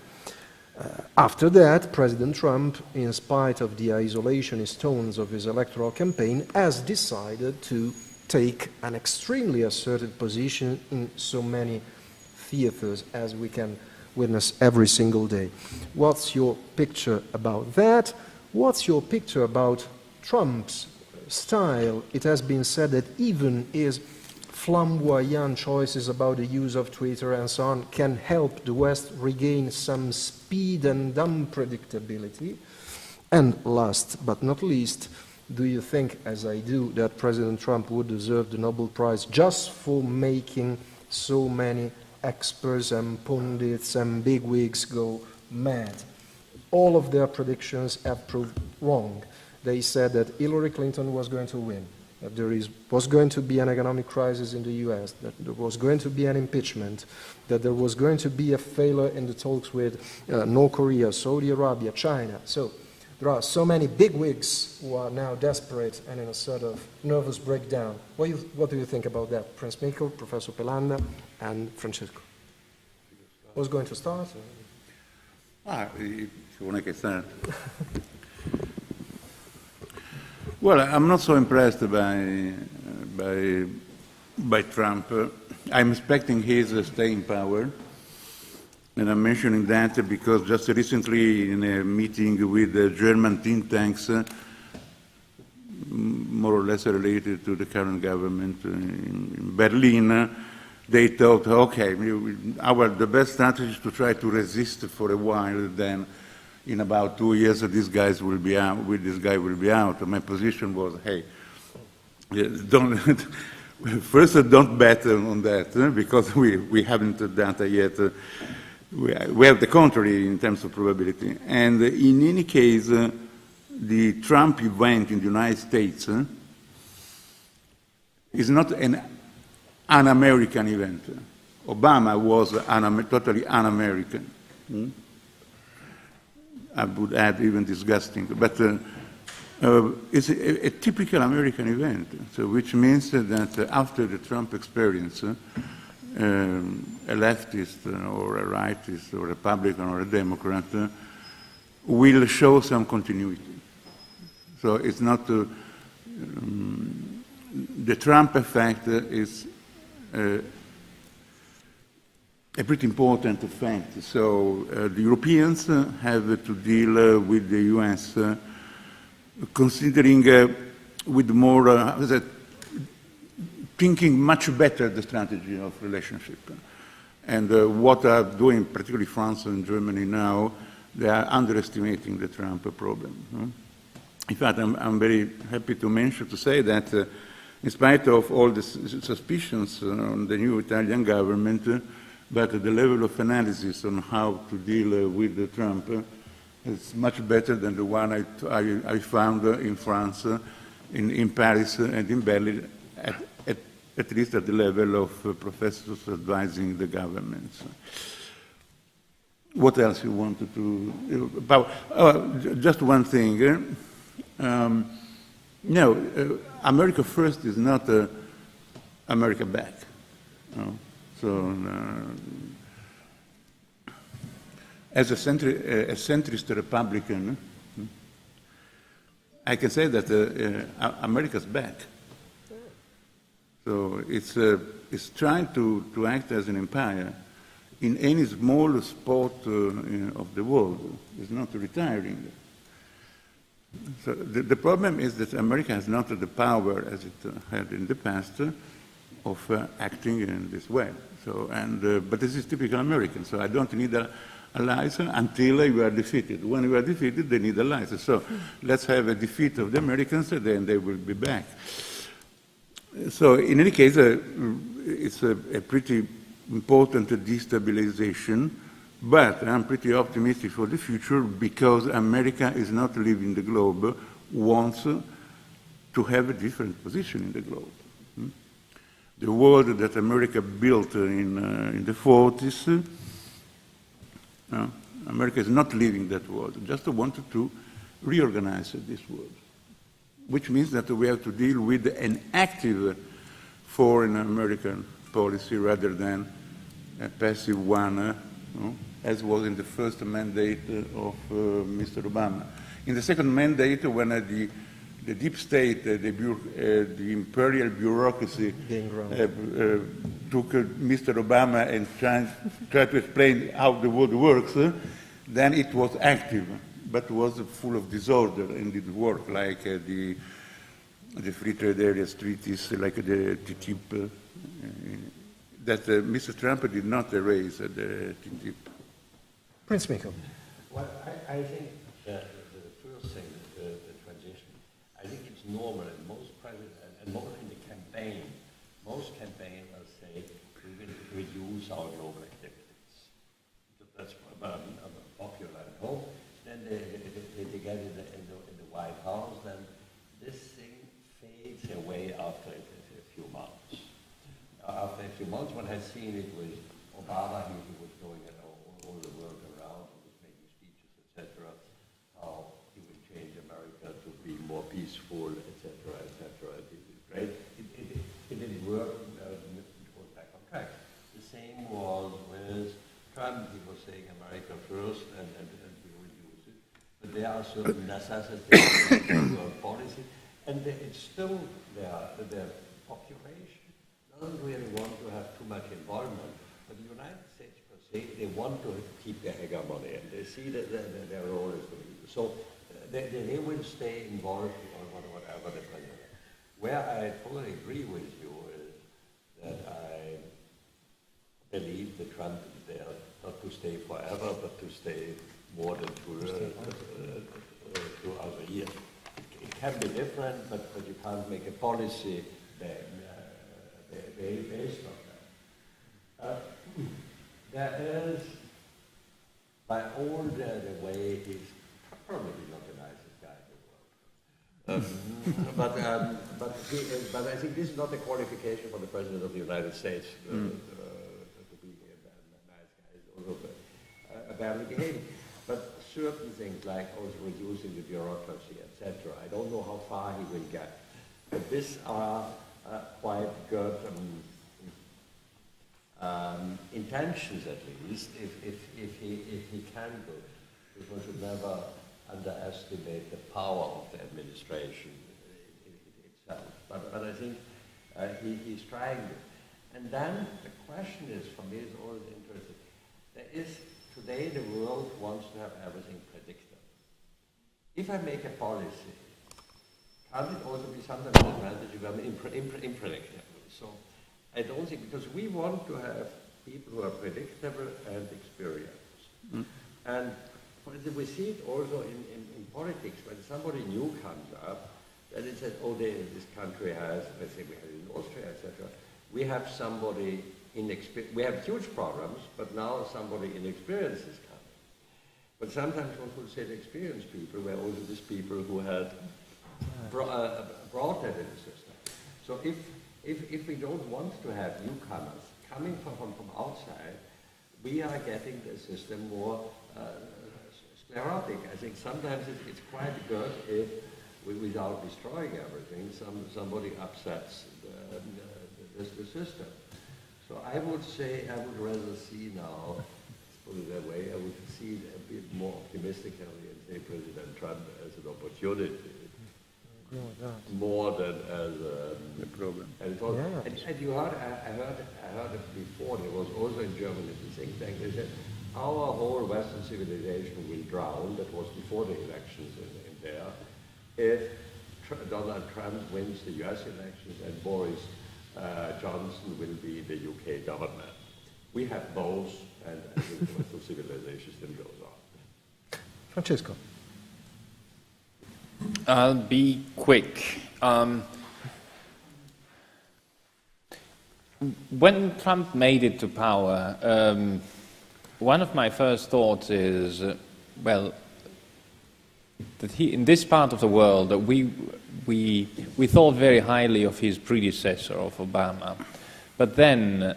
After that, President Trump, in spite of the isolationist tones of his electoral campaign, has decided to take an extremely assertive position in so many theaters as we can witness every single day. What's your picture about that? What's your picture about Trump's style? It has been said that even his flamboyant choices about the use of Twitter and so on can help the West regain some speed and unpredictability. And last but not least, do you think, as I do, that President Trump would deserve the Nobel Prize just for making so many experts and pundits and bigwigs go mad? All of their predictions have proved wrong. They said that Hillary Clinton was going to win, that there was going to be an economic crisis in the US, that there was going to be an impeachment, that there was going to be a failure in the talks with North Korea, Saudi Arabia, China. So there are so many bigwigs who are now desperate and in a sort of nervous breakdown. What do you think about that? Prince Mikkel, Professor Pelanda, and Francesco. Who's going to start? If you want to start. Well, I'm not so impressed by Trump. I'm expecting his staying power. And I'm mentioning that because just recently in a meeting with the German think tanks, more or less related to the current government in Berlin, they thought, okay, the best strategy is to try to resist for a while, then in about 2 years this guy will be out. My position was, hey, don't first don't bet on that because we haven't data yet. We have the contrary in terms of probability. And in any case, the Trump event in the United States is not an un-American event. Obama was totally un-American. I would add even disgusting. But it's a typical American event, so which means that after the Trump experience, a leftist or a rightist or a Republican or a Democrat will show some continuity. So it's not the Trump effect is a pretty important effect. So the Europeans have to deal with the US considering with more, thinking much better the strategy of relationship. And what are doing, particularly France and Germany now, they are underestimating the Trump problem. In fact, I'm very happy to say that in spite of all the suspicions on the new Italian government, but the level of analysis on how to deal with Trump is much better than the one I found in France, in Paris and in Berlin, at least at the level of professors advising the governments. What else you wanted to about? Just one thing. No, America first is not America back. No? So, as a centrist Republican, I can say that America's back. So it's trying to act as an empire in any small spot of the world. It's not retiring. So the problem is that America has not the power as it had in the past of acting in this way. So, but this is typical American. So I don't need allies until you are defeated. When you are defeated, they need allies. So let's have a defeat of the Americans, and then they will be back. So in any case, it's a pretty important destabilization, but I'm pretty optimistic for the future because America is not leaving the globe, wants to have a different position in the globe. The world that America built in the 40s, America is not leaving that world, just wanted to reorganize this world, which means that we have to deal with an active foreign American policy rather than a passive one, as was in the first mandate of Mr. Obama. In the second mandate, when the deep state, the imperial bureaucracy took Mr. Obama and tried to explain how the world works, then it was active, but was full of disorder and did work like the free trade areas treaties, like the TTIP, that Mr. Trump did not erase the TTIP. Prince Mikko. Well, I think that the first thing, the transition, I think it's normal, and most presidents, and more in the campaign, most campaigns will say we will reduce our global activities. That's popular at home. Then they get in the White House, then this thing fades away after a few months. After a few months, one has seen it with Obama. He was going all the world around. He was making speeches, etc. How he would change America to be more peaceful, etc., etc. It was great. It didn't work. It was back on track. The same was with Trump. He was saying America first, and we reduce it. But there are certain necessities in world policy, and it's still there. The population doesn't really want to have too much involvement But the United States, per se, they want to keep their hegemony, and they see that their role is to be. So they will stay involved on whatever the president. Where I fully agree with you is that I believe that Trump is there not to stay forever, but to stay more than 2 other years. It can be different, but you can't make a policy based on that. There is, by all the way, he's probably not the nicest guy in the world. But I think this is not a qualification for the President of the United States to be a nice guy. He's also badly behaving. But certain things like also reducing the bureaucracy, etc., I don't know how far he will get. But these are quite good intentions, at least, if he can do it. Because we should never underestimate the power of the administration itself. But I think he's trying it. And then the question is, for me, is always interesting. There is, today the world wants to have everything predictable. If I make a policy, can't it also be sometimes an advantage if I'm unpredictable? So I don't think, because we want to have people who are predictable and experienced. And for instance, we see it also in politics. When somebody new comes up, then it says, oh, this country has, let's say we have in Austria, etc., we have somebody inexperienced. We have huge problems, but now somebody inexperienced is coming. But sometimes one could say the experienced people were also these people who had brought that in the system. So if we don't want to have newcomers coming from outside, we are getting the system more sclerotic. I think sometimes it's quite good if, without destroying everything, somebody upsets the system. So I would say I would rather see now, put it that way, I would see it a bit more optimistically and say President Trump as an opportunity. More than as a problem. And you heard, I heard it before, there was also in Germany the think tank, they said, our whole Western civilization will drown, that was before the elections in there, if Donald Trump wins the US elections and Boris Johnson will be the UK government. We have both, and I think the Western civilization still goes on. Francesco. I'll be quick. When Trump made it to power, one of my first thoughts is, that in this part of the world, we thought very highly of his predecessor, of Obama. But then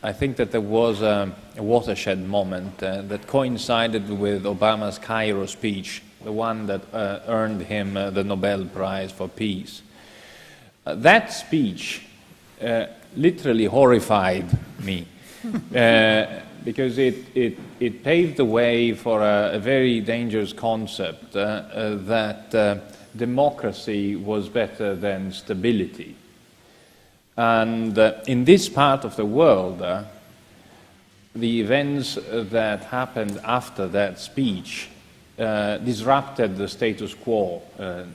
I think that there was a watershed moment that coincided with Obama's Cairo speech, the one that earned him the Nobel Prize for Peace. That speech literally horrified me because it paved the way for a very dangerous concept that democracy was better than stability. And in this part of the world, the events that happened after that speech disrupted the status quo,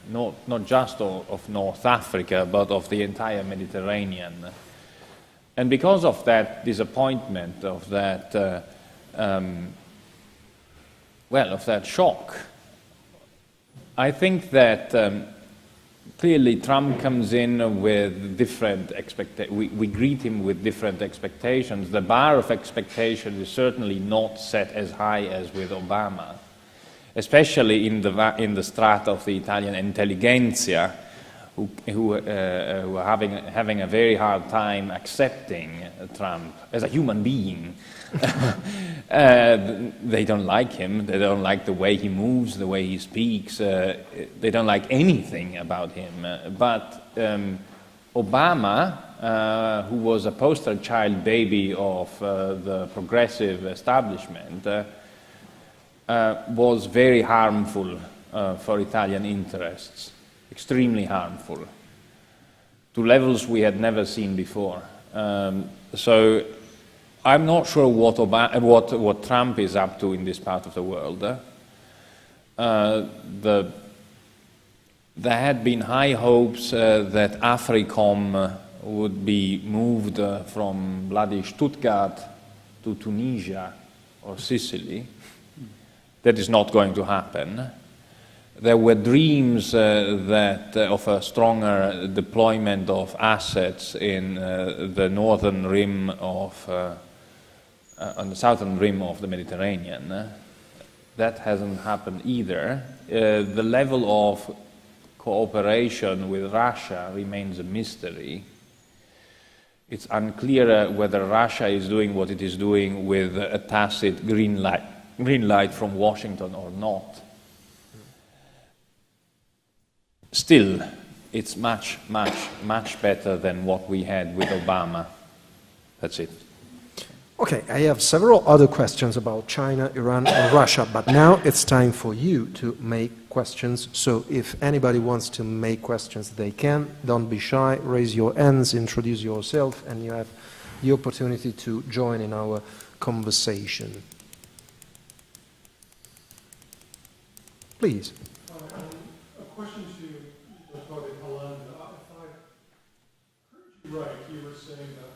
not just of North Africa, but of the entire Mediterranean. And because of that disappointment, of that, of that shock, I think that clearly Trump comes in with different expectations. We greet him with different expectations. The bar of expectation is certainly not set as high as with Obama, especially in the strata of the Italian intelligentsia, who are having a very hard time accepting Trump as a human being. They don't like him. They don't like the way he moves, the way he speaks. They don't like anything about him. But Obama, who was a poster child baby of the progressive establishment, was very harmful for Italian interests, extremely harmful, to levels we had never seen before. So I'm not sure what Trump is up to in this part of the world. There had been high hopes that AFRICOM would be moved from bloody Stuttgart to Tunisia or Sicily. That is not going to happen. There were dreams of a stronger deployment of assets in the northern rim of, on the southern rim of the Mediterranean. That hasn't happened either. The level of cooperation with Russia remains a mystery. It's unclear whether Russia is doing what it is doing with a tacit green light from Washington or not. Still, it's much, much, much better than what we had with Obama. That's it. Okay, I have several other questions about China, Iran, and Russia, but now it's time for you to make questions. So if anybody wants to make questions, they can. Don't be shy, raise your hands, introduce yourself, and you have the opportunity to join in our conversation. Please. A question to my colleague Alain. If I heard you right, you were saying that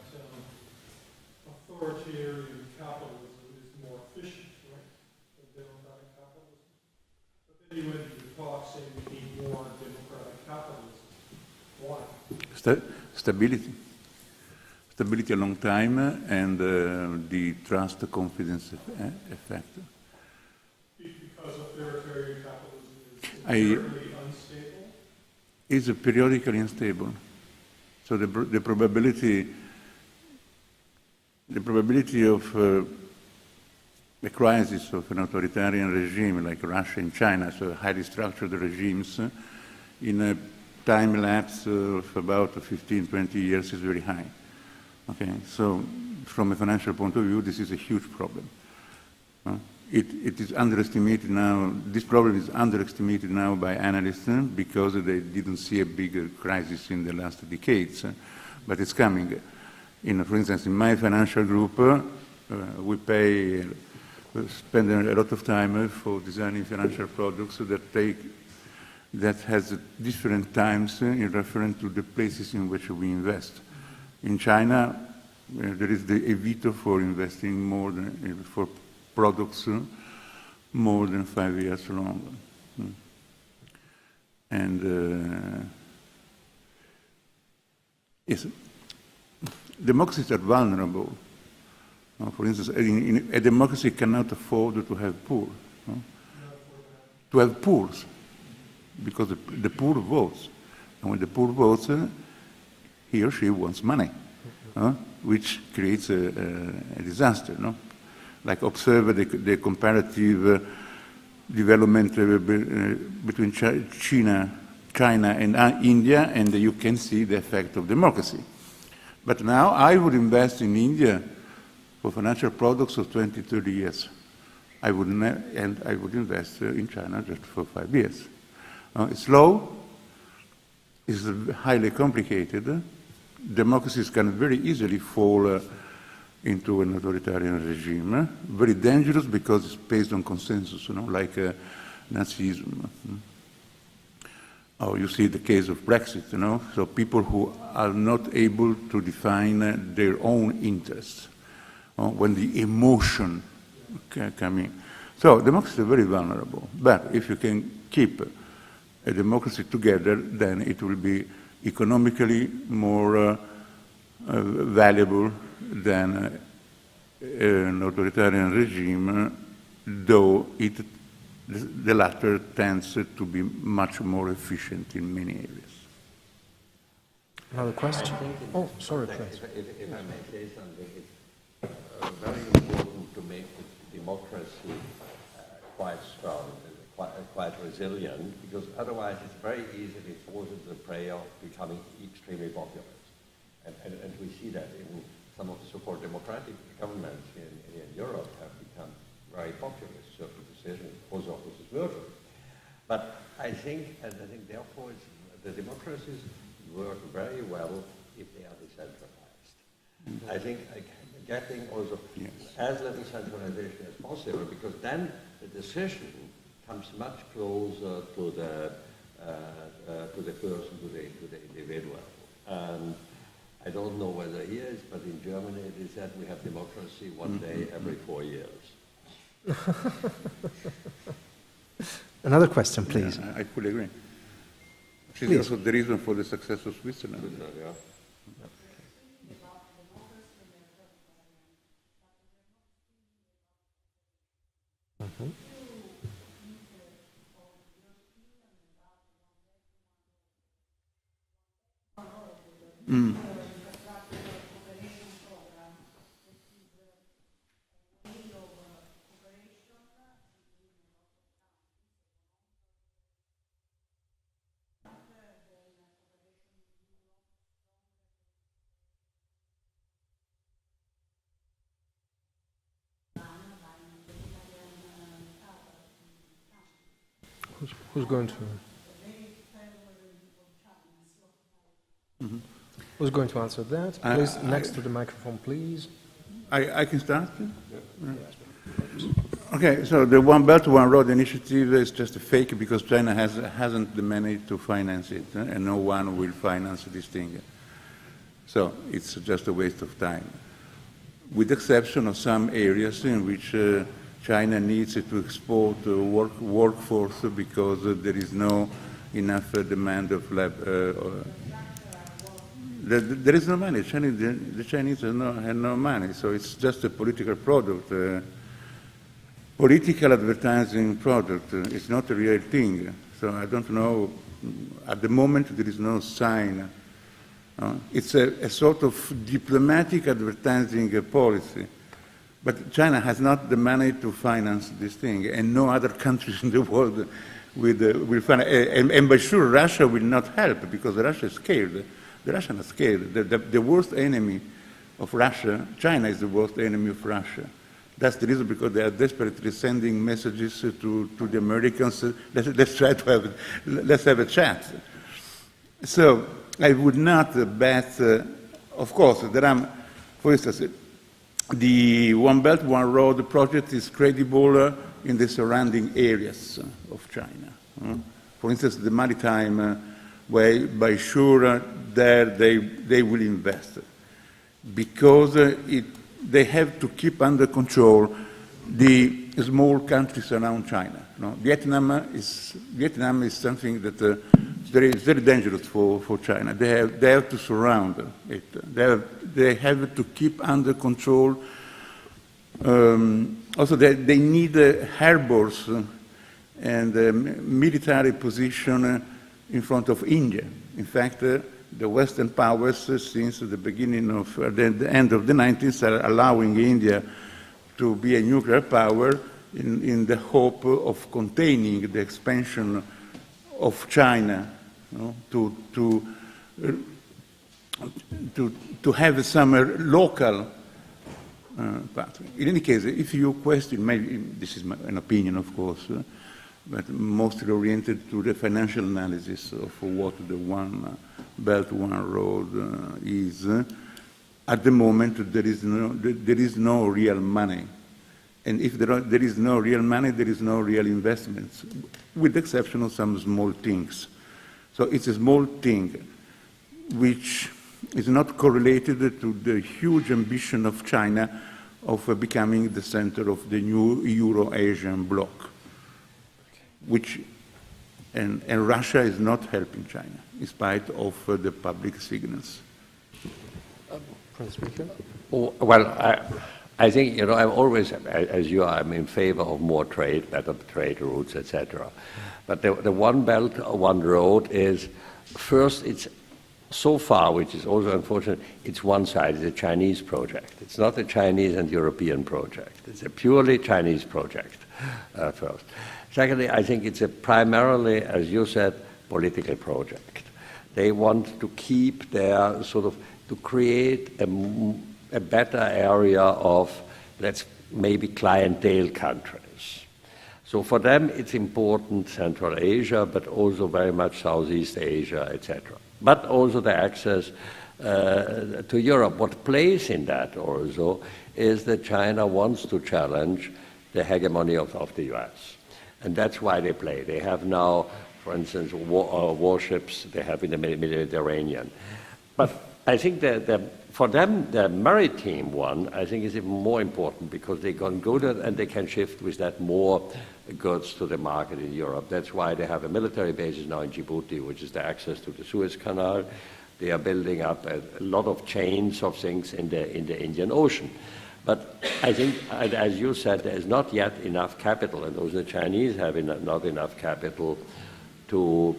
authoritarian capitalism is more efficient, right, than democratic capitalism. But then you ended your talk saying we need more democratic capitalism. Why? Stability. Stability a long time and the trust confidence effect. Because authoritarian capitalism is inherently unstable? Is periodically unstable. So the probability of a crisis of an authoritarian regime like Russia and China, so highly structured regimes, in a time lapse of about 15, 20 years is very high. Okay, so from a financial point of view, this is a huge problem. It is underestimated now, this problem is underestimated now by analysts because they didn't see a bigger crisis in the last decades, but it's coming. For instance, in my financial group, we spend a lot of time for designing financial products that has different times in reference to the places in which we invest. In China, there is a veto for investing more than for products more than 5 years long. And yes, democracies are vulnerable. For instance, a democracy cannot afford to have poor. To have poors, because the poor votes. And when the poor votes, he or she wants money, which creates a disaster. No? Like observe the comparative development between China and India, and you can see the effect of democracy. But now I would invest in India for financial products of 20, 30 years. And I would invest in China just for 5 years. It's slow, it's highly complicated. Democracies can very easily fall into an authoritarian regime. Very dangerous because it's based on consensus, like Nazism. Oh, you see the case of Brexit, so people who are not able to define their own interests when the emotion come in. So democracy is very vulnerable, but if you can keep a democracy together, then it will be economically more valuable than an authoritarian regime, though the latter tends to be much more efficient in many areas. Another question? Oh, sorry, please. If I may say something, it's very important to make the democracy quite strong, quite resilient, because otherwise it's very easily falls into the prey of becoming extremely populist. And we see that in some of the so-called democratic governments in Europe have become very populist. Certain decisions, also is virtual. But I think therefore the democracies work very well if they are decentralized. I think getting also as little centralization as possible, because then the decision comes much closer to the person, to the individual. And I don't know whether here is, but in Germany it is that we have democracy one day every 4 years. Another question, please. Yeah, I fully agree. Which is Please. also the reason for the success of Switzerland. Yeah. Who's going to? Who's going to answer that? Please, next to the microphone, please. I can start? Okay, so the One Belt, One Road initiative is just a fake because China hasn't the money to finance it, and no one will finance this thing. So it's just a waste of time. With the exception of some areas in which China needs to export workforce because there is no enough demand of there is no money. The Chinese have no money, so it's just a political product, political advertising product. It's not a real thing. So I don't know. At the moment, there is no sign. It's a sort of diplomatic advertising policy. But China has not the money to finance this thing, and no other countries in the world will finance. And by sure, Russia will not help because Russia is scared. The Russians are scared. The worst enemy of Russia, China is the worst enemy of Russia. That's the reason because they are desperately sending messages to the Americans. Let's try to let's have a chat. So I would not bet. Of course, there are, for instance, the One Belt, One Road project is credible in the surrounding areas of China. For instance, the maritime way, by sure, there they will invest because they have to keep under control the small countries around China. Vietnam is something that is very dangerous for China. They have to surround it. They have to keep under control. Also, they need harbors and military position in front of India. In fact, the Western powers, since the beginning of the end of the 90s, are allowing India to be a nuclear power in the hope of containing the expansion of China, to have some local path. In any case, if you question, maybe this is an opinion, of course, but mostly oriented to the financial analysis of what the One Belt, One Road is. At the moment, there is no real money. And if there is no real money, there is no real investments, with the exception of some small things. So it's a small thing which is not correlated to the huge ambition of China of becoming the center of the new Euro-Asian bloc, and Russia is not helping China, in spite of the public signals. Prince Speaker? Well, I think, I'm always, as you are, I'm in favor of more trade, better trade routes, etc. But the One Belt, One Road is, first, it's so far, which is also unfortunate, it's one side, it's a Chinese project. It's not a Chinese and European project. It's a purely Chinese project, first. Secondly, I think it's a primarily, as you said, political project. They want to keep their to create a better area of, maybe clientele countries. So for them, it's important Central Asia, but also very much Southeast Asia, etc. But also the access to Europe. What plays in that also is that China wants to challenge the hegemony of the US. And that's why they play. They have now, for instance, warships they have in the Mediterranean. But I think that for them, the maritime one, I think, is even more important because they can go there and they can shift with that more goods to the market in Europe. That's why they have a military bases now in Djibouti, which is the access to the Suez Canal. They are building up a lot of chains of things in the Indian Ocean. But I think, as you said, there is not yet enough capital, and those the Chinese have not enough capital to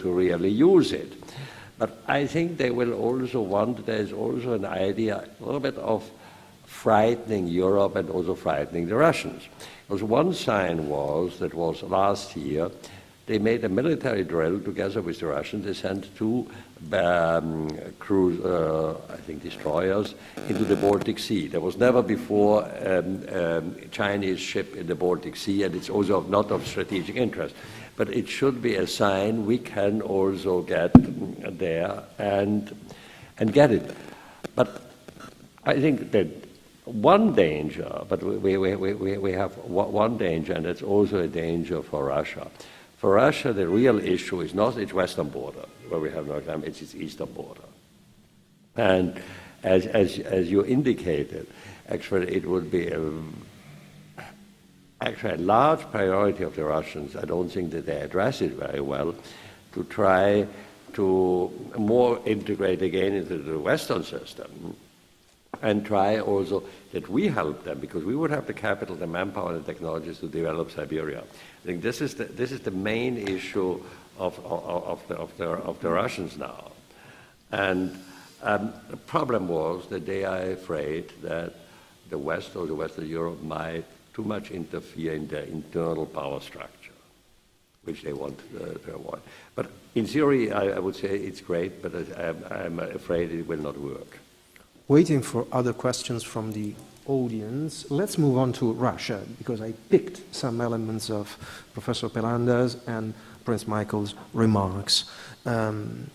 really use it. But I think they will also want, there's also an idea, a little bit of frightening Europe and also frightening the Russians. Because one sign was last year, they made a military drill together with the Russians. They sent 2 cruise, I think destroyers, into the Baltic Sea. There was never before a Chinese ship in the Baltic Sea, and it's also not of strategic interest. But it should be a sign we can also get there and get it. But I think that one danger, but we have one danger, and it's also a danger for Russia. For Russia, the real issue is not its western border, where we have no time, it's its eastern border. And as you indicated, actually it would be actually a large priority of the Russians. I don't think that they address it very well, to try to more integrate again into the Western system and try also that we help them, because we would have the capital, the manpower, and the technologies to develop Siberia. I think this is the main issue of the Russians now. And the problem was that they are afraid that the West or the Western Europe might too much interfere in their internal power structure, which they want to avoid. But in theory, I would say it's great, but I'm afraid it will not work. Waiting for other questions from the audience, let's move on to Russia, because I picked some elements of Professor Pelanda's and Prince Michael's remarks. An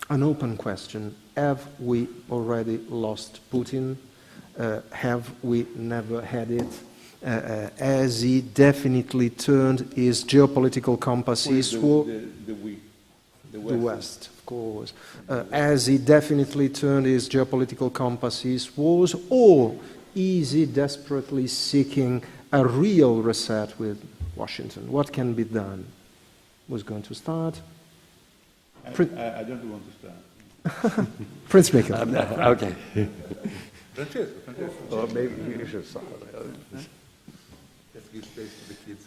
open question: have we already lost Putin? Have we never had it? Has he definitely turned his geopolitical compass eastward? The West, of course. Has he definitely turned his geopolitical compass eastwards, or is he desperately seeking a real reset with Washington? What can be done? Who's going to start? I don't want to start. Prince Michael. Okay. Francesco. Or maybe you should start. Let's give space to the kids.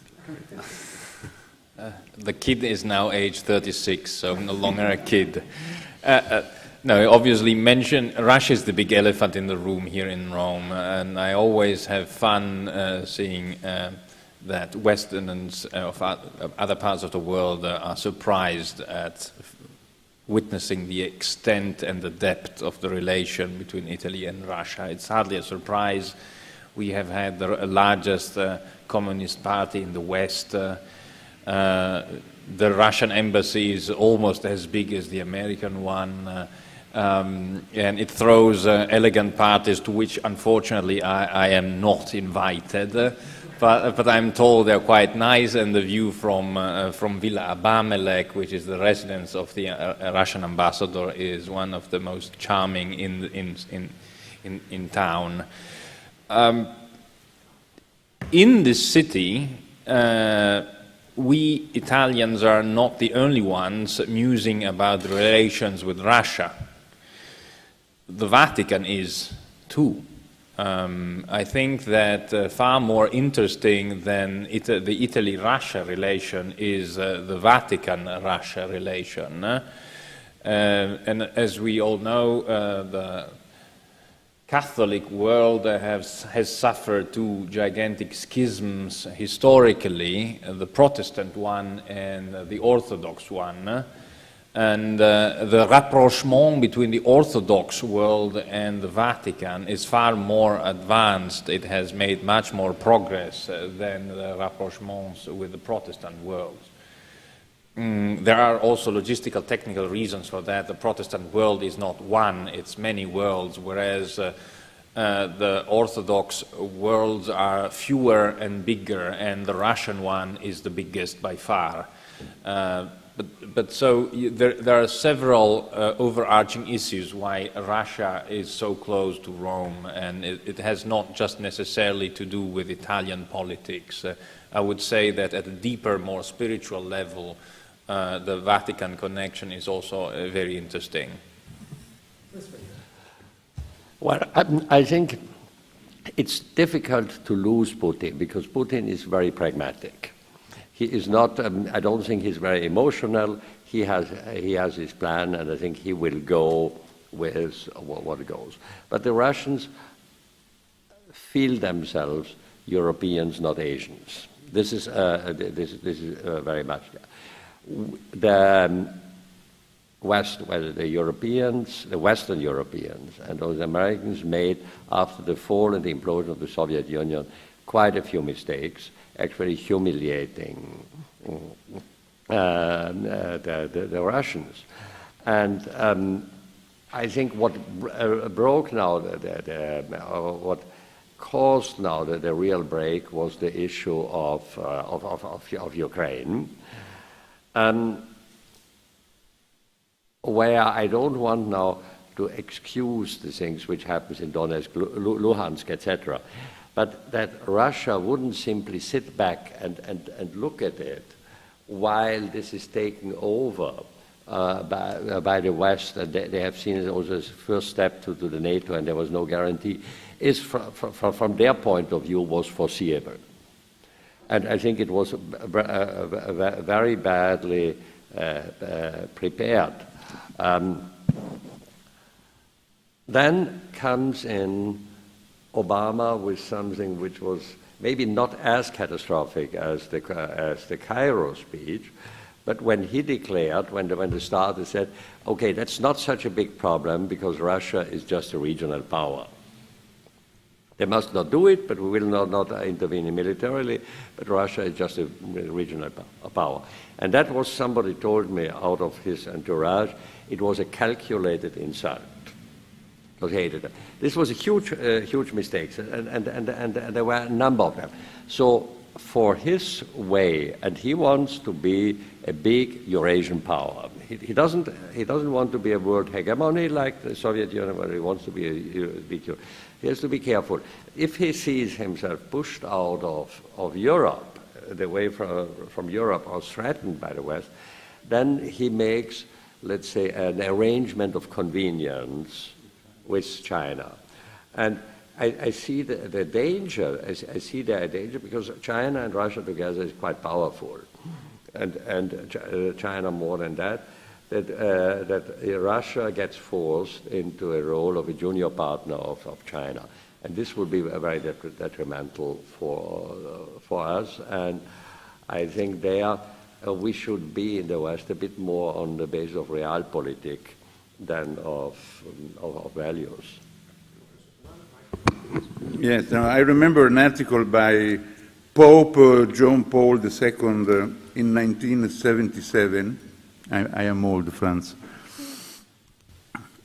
The kid is now age 36, so no longer a kid. No, obviously Russia is the big elephant in the room here in Rome, and I always have fun seeing that Westerners of other parts of the world are surprised at witnessing the extent and the depth of the relation between Italy and Russia. It's hardly a surprise. We have had the largest communist party in the West. The Russian embassy is almost as big as the American one, and it throws elegant parties to which, unfortunately, I am not invited. But I'm told they're quite nice, and the view from Villa Abamelech, which is the residence of the Russian ambassador, is one of the most charming in town. In this city, we Italians are not the only ones musing about the relations with Russia. The Vatican is too. I think that far more interesting than the Italy-Russia relation is the Vatican-Russia relation. And as we all know, the Catholic world has suffered two gigantic schisms historically, the Protestant one and the Orthodox one. And the rapprochement between the Orthodox world and the Vatican is far more advanced. It has made much more progress than the rapprochements with the Protestant world. There are also logistical, technical reasons for that. The Protestant world is not one, it's many worlds, whereas the Orthodox worlds are fewer and bigger, and the Russian one is the biggest by far. There are several overarching issues why Russia is so close to Rome, and it has not just necessarily to do with Italian politics. I would say that at a deeper, more spiritual level, the Vatican connection is also very interesting. Well, I think it's difficult to lose Putin because Putin is very pragmatic. He is not. I don't think he's very emotional. He has his plan, and I think he will go with what goes. But the Russians feel themselves Europeans, not Asians. This is very much the West, whether the Europeans, the Western Europeans, and those Americans made after the fall and the implosion of the Soviet Union quite a few mistakes, actually humiliating the Russians. And I think what broke now, what caused now the real break was the issue of Ukraine. Where I don't want now to excuse the things which happens in Donetsk, Luhansk, etc., but that Russia wouldn't simply sit back and look at it while this is taken over by the West, and they have seen it also as a first step to the NATO, and there was no guarantee, is from their point of view was foreseeable. And I think it was very badly prepared. Then comes in Obama with something which was maybe not as catastrophic as the Cairo speech, but when he declared, when the starter said, okay, that's not such a big problem because Russia is just a regional power. They must not do it, but we will not intervene militarily, but Russia is just a regional power. And that was, somebody told me out of his entourage, it was a calculated insult. Because he hated it. This was a huge mistake, and there were a number of them. So for his way, and he wants to be a big Eurasian power. He doesn't want to be a world hegemony like the Soviet Union, but he wants to be a big Europe. He has to be careful. If he sees himself pushed out of Europe, the way from Europe, or threatened by the West, then he makes, let's say, an arrangement of convenience with China. And I see the danger, I see the danger because China and Russia together is quite powerful. And China more than that Russia gets forced into a role of a junior partner of China. And this will be very detrimental for us. And I think there we should be in the West a bit more on the basis of realpolitik than of values. Yes, now I remember an article by Pope John Paul II in 1977. I am old, Franz.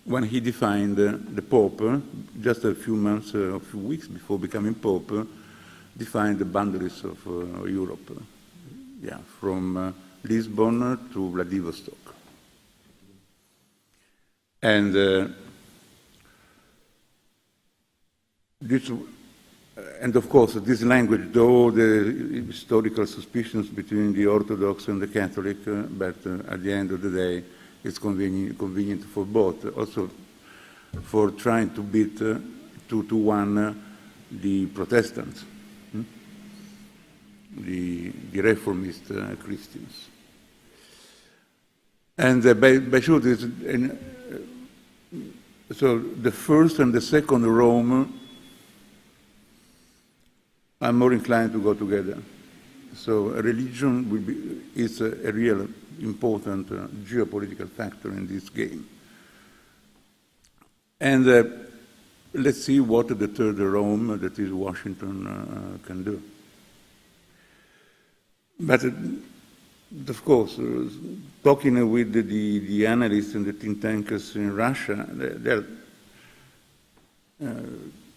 When he defined the Pope, just a few months, a few weeks before becoming Pope, defined the boundaries of Europe. Yeah, from Lisbon to Vladivostok. And of course, this language, though the historical suspicions between the Orthodox and the Catholic, but at the end of the day, it's convenient for both. Also, for trying to beat 2-1 the Protestants, the reformist Christians. And by sure, so the first and the second Rome are more inclined to go together. So religion is a real important geopolitical factor in this game. And let's see what the third Rome, that is Washington, can do. But of course, talking with the analysts and the think tankers in Russia,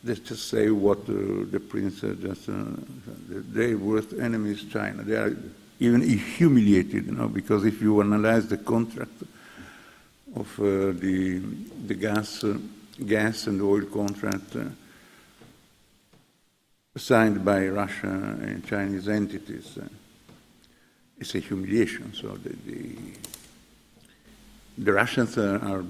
let's just say what the prince just said. Their worst enemy is China. They are even humiliated, you know, because if you analyze the contract of the gas and oil contract signed by Russia and Chinese entities, it's a humiliation. So the Russians are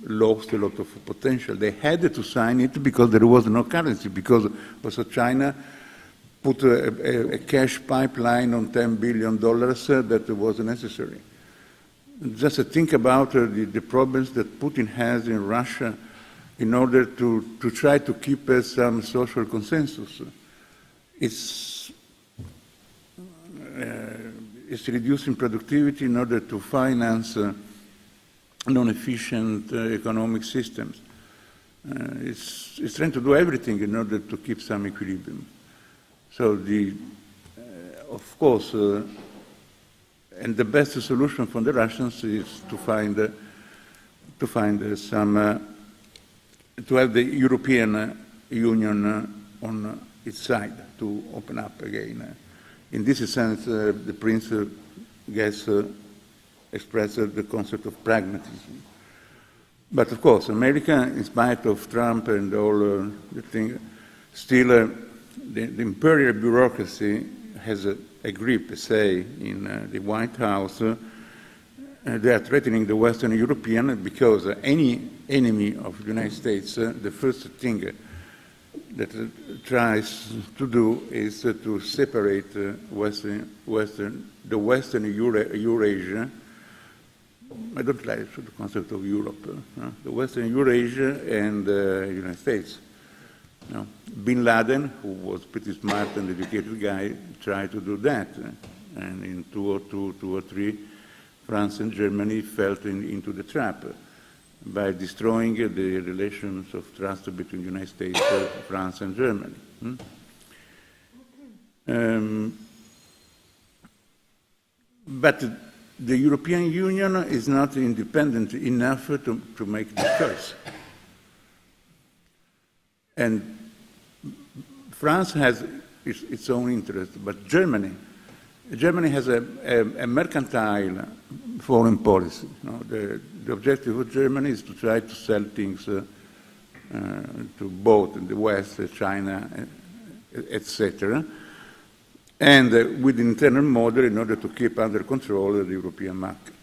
lost a lot of potential. They had to sign it because there was no currency, because also China put a cash pipeline on $10 billion that was necessary. Just think about the problems that Putin has in Russia in order to try to keep some social consensus. It's reducing productivity in order to finance non-efficient economic systems. It's trying to do everything in order to keep some equilibrium. So of course, and the best solution for the Russians is to have the European Union on its side, to open up again. In this sense, the Prince expressed the concept of pragmatism. But of course, America, in spite of Trump and all the things, still the imperial bureaucracy has a grip, say, in the White House. They are threatening the Western European because any enemy of the United States, the first thing that tries to do is to separate the Western Eurasia. I don't like the concept of Europe. The Western Eurasia and the United States. Bin Laden, who was pretty smart and educated guy, tried to do that. And in 2002, 2003, France and Germany fell into the trap by destroying the relations of trust between the United States, France and Germany. But the European Union is not independent enough to make this choice. And France has its own interest, but Germany has a mercantile foreign policy. The objective of Germany is to try to sell things to both the West, China, etc., and with the internal model in order to keep under control the European market.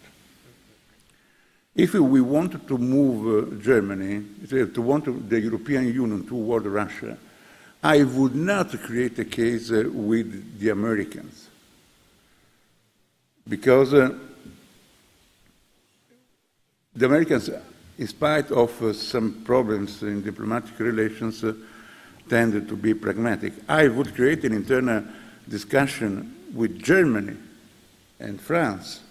If we want to move Germany, to want the European Union toward Russia, I would not create a case with the Americans. Because the Americans, in spite of some problems in diplomatic relations, tend to be pragmatic. I would create an internal discussion with Germany and France.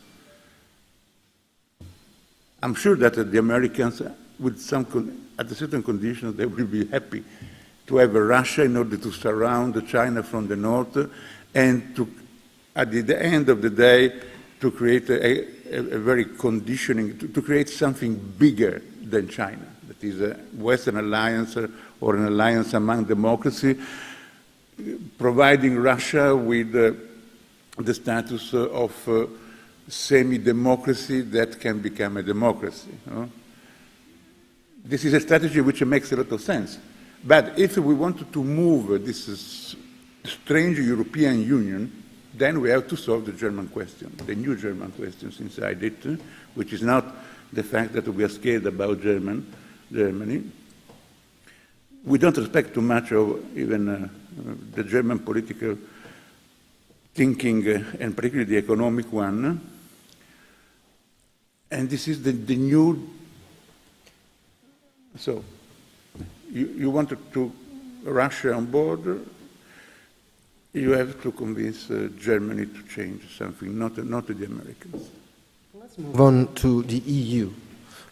I'm sure that the Americans, at a certain condition, they will be happy to have Russia in order to surround China from the north, and to, at the end of the day, to create a very conditioning, to create something bigger than China, that is a Western alliance or an alliance among democracy, providing Russia with the status of semi-democracy that can become a democracy. This is a strategy which makes a lot of sense. But if we wanted to move this strange European Union, then we have to solve the German question, the new German questions inside it, which is not the fact that we are scared about Germany. We don't respect too much of even the German political thinking, and particularly the economic one. And this is the new. So, you wanted to Russia on board. You have to convince Germany to change something, not the Americans. Let's move on to the EU.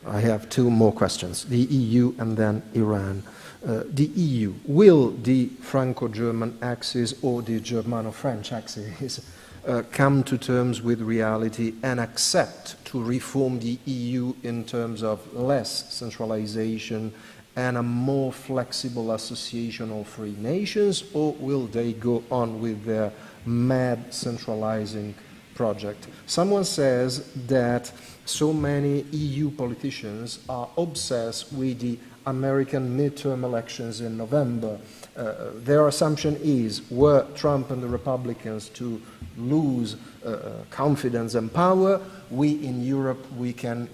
I have two more questions, the EU and then Iran. The EU, will the Franco-German axis or the Germano-French axis come to terms with reality and accept to reform the EU in terms of less centralization and a more flexible association of free nations, or will they go on with their mad centralizing project? Someone says that so many EU politicians are obsessed with the American midterm elections in November. Their assumption is, were Trump and the Republicans to lose confidence and power, we in Europe, we can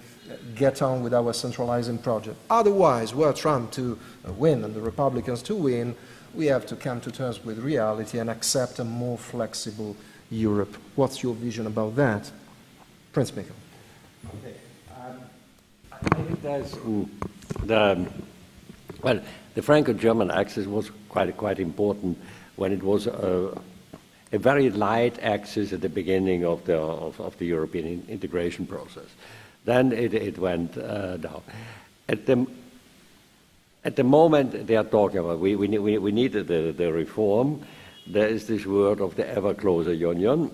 get on with our centralizing project. Otherwise, were Trump to win and the Republicans to win, we have to come to terms with reality and accept a more flexible Europe. What's your vision about that? Prince Michael. Okay. I think there's the Franco-German axis was quite important when it was a very light axis at the beginning of the European integration process. Then it went down. At the moment they are talking about we needed the reform. There is this word of the ever closer union,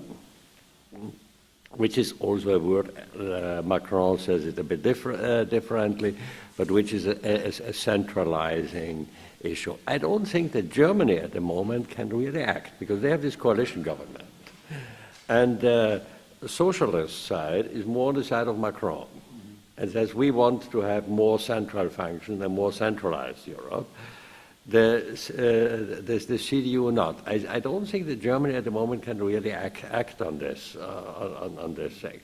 which is also a word, Macron says it a bit differently, but which is a centralizing issue. I don't think that Germany at the moment can really act, because they have this coalition government. And the socialist side is more on the side of Macron, and says we want to have more central function and more centralized Europe. The CDU not. I don't think that Germany at the moment can really act on this on this thing.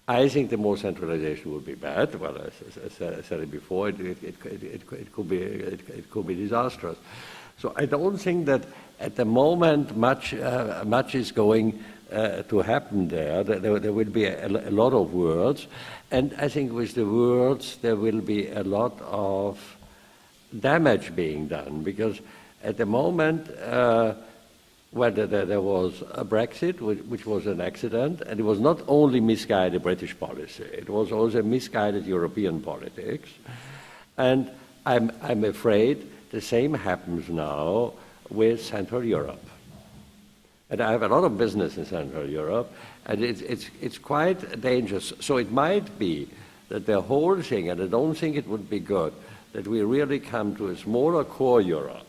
I think the more centralization would be bad. Well, as I said it before, it could be disastrous. So I don't think that at the moment much is going to happen there. There will be a lot of words, and I think with the words there will be a lot of damage being done, because at the moment whether there was a Brexit, which was an accident, and it was not only misguided British policy, it was also misguided European politics. And I'm afraid the same happens now with Central Europe. And I have a lot of business in Central Europe, and it's quite dangerous. So it might be that the whole thing, and I don't think it would be good, that we really come to a smaller core Europe,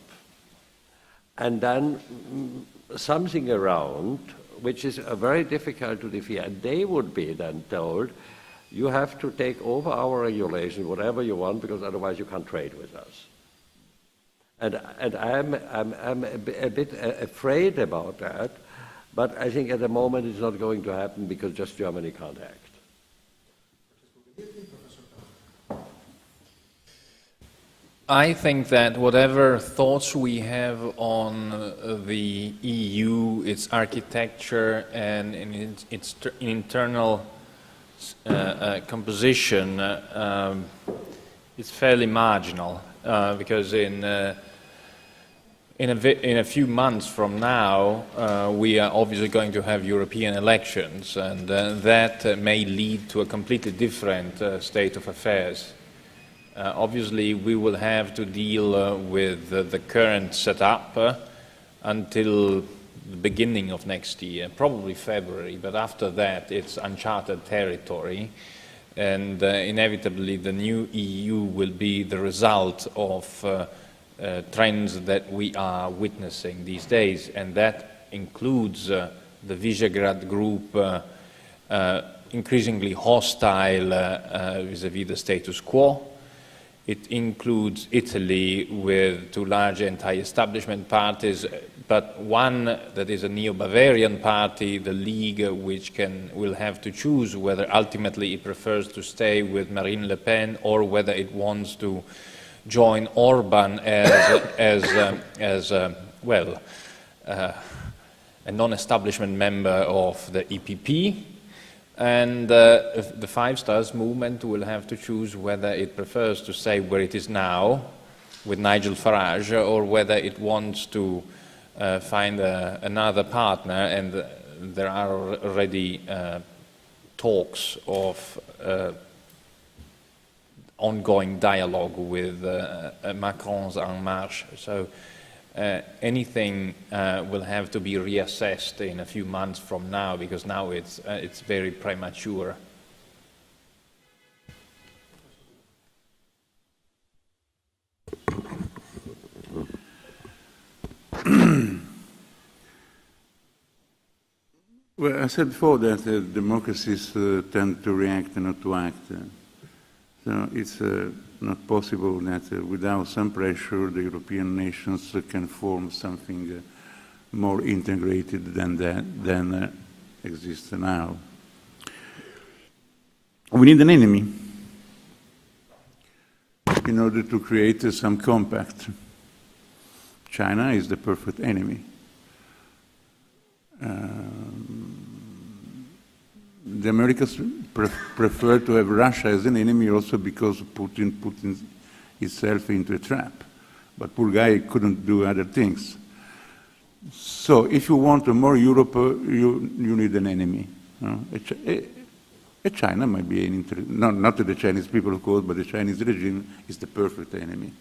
and then something around, which is very difficult to defeat. And they would be then told, you have to take over our regulation, whatever you want, because otherwise you can't trade with us. And I'm a bit afraid about that, but I think at the moment it's not going to happen because just Germany can't act. I think that whatever thoughts we have on the EU, its architecture and in its internal composition, is fairly marginal, because in a few months from now, we are obviously going to have European elections, and that may lead to a completely different state of affairs. Obviously, we will have to deal with the current setup until the beginning of next year, probably February, but after that it's uncharted territory, and inevitably the new EU will be the result of trends that we are witnessing these days, and that includes the Visegrad group increasingly hostile vis-à-vis the status quo. It includes Italy with two large anti-establishment parties, but one that is a neo-Bavarian party, the League, which will have to choose whether ultimately it prefers to stay with Marine Le Pen or whether it wants to join Orban as a non-establishment member of the EPP. And the Five Stars movement will have to choose whether it prefers to stay where it is now with Nigel Farage, or whether it wants to find another partner. And there are already talks of ongoing dialogue with Macron's En Marche. So anything will have to be reassessed in a few months from now, because now it's very premature. Well, I said before that democracies tend to react and not to act. So it's not possible that without some pressure the European nations can form something more integrated than exists now. We need an enemy in order to create some compact. China is the perfect enemy. The Americans prefer to have Russia as an enemy also because Putin put himself into a trap. But poor guy couldn't do other things. So if you want more Europe, you need an enemy. China might be not the Chinese people, of course, but the Chinese regime is the perfect enemy.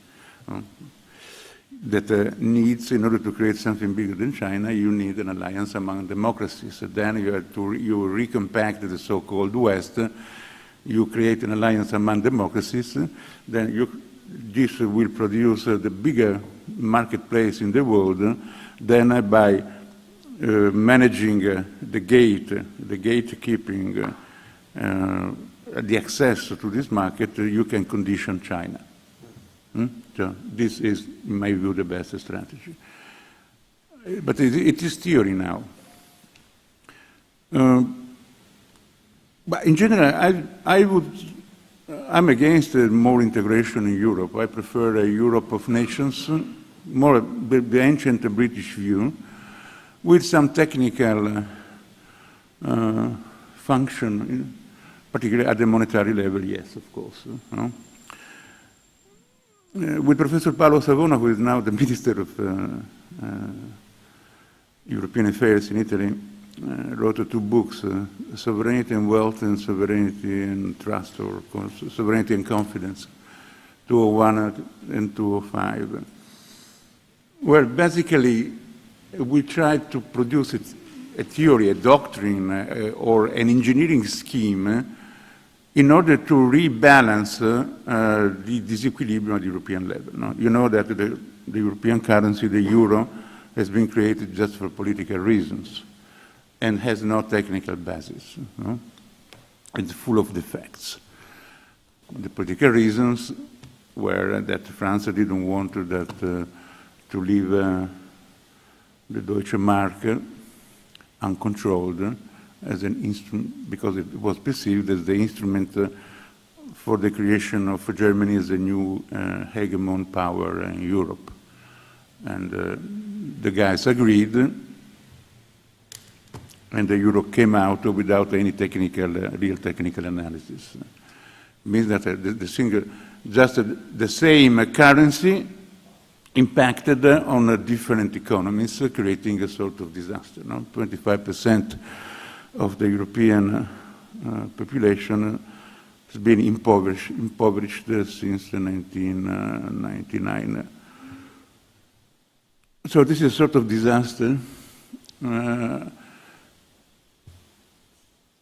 That needs, in order to create something bigger than China, you need an alliance among democracies. Then you recompact the so-called West, you create an alliance among democracies, then this will produce the bigger marketplace in the world. Then by managing the gatekeeping, the access to this market, you can condition China. So this is, in my view, the best strategy. But it is theory now. But in general, I'm against more integration in Europe. I prefer a Europe of nations, more the ancient British view, with some technical function, particularly at the monetary level, yes, of course. With Professor Paolo Savona, who is now the Minister of European Affairs in Italy, wrote 2 books, Sovereignty and Wealth and Sovereignty and Trust, or Sovereignty and Confidence, 2001 and 2005. Well, basically, we tried to produce a theory, a doctrine, or an engineering scheme in order to rebalance the disequilibrium at the European level. No? You know that the European currency, the euro, has been created just for political reasons and has no technical basis. No? It's full of defects. The political reasons were that France didn't want to leave the Deutsche Mark uncontrolled, as an instrument, because it was perceived as the instrument for the creation of Germany as a new hegemon power in Europe. And the guys agreed, and the euro came out without any real technical analysis. It means that just the same currency impacted on different economies, creating a sort of disaster. No? 25% of the European population has been impoverished since 1999. So this is a sort of disaster.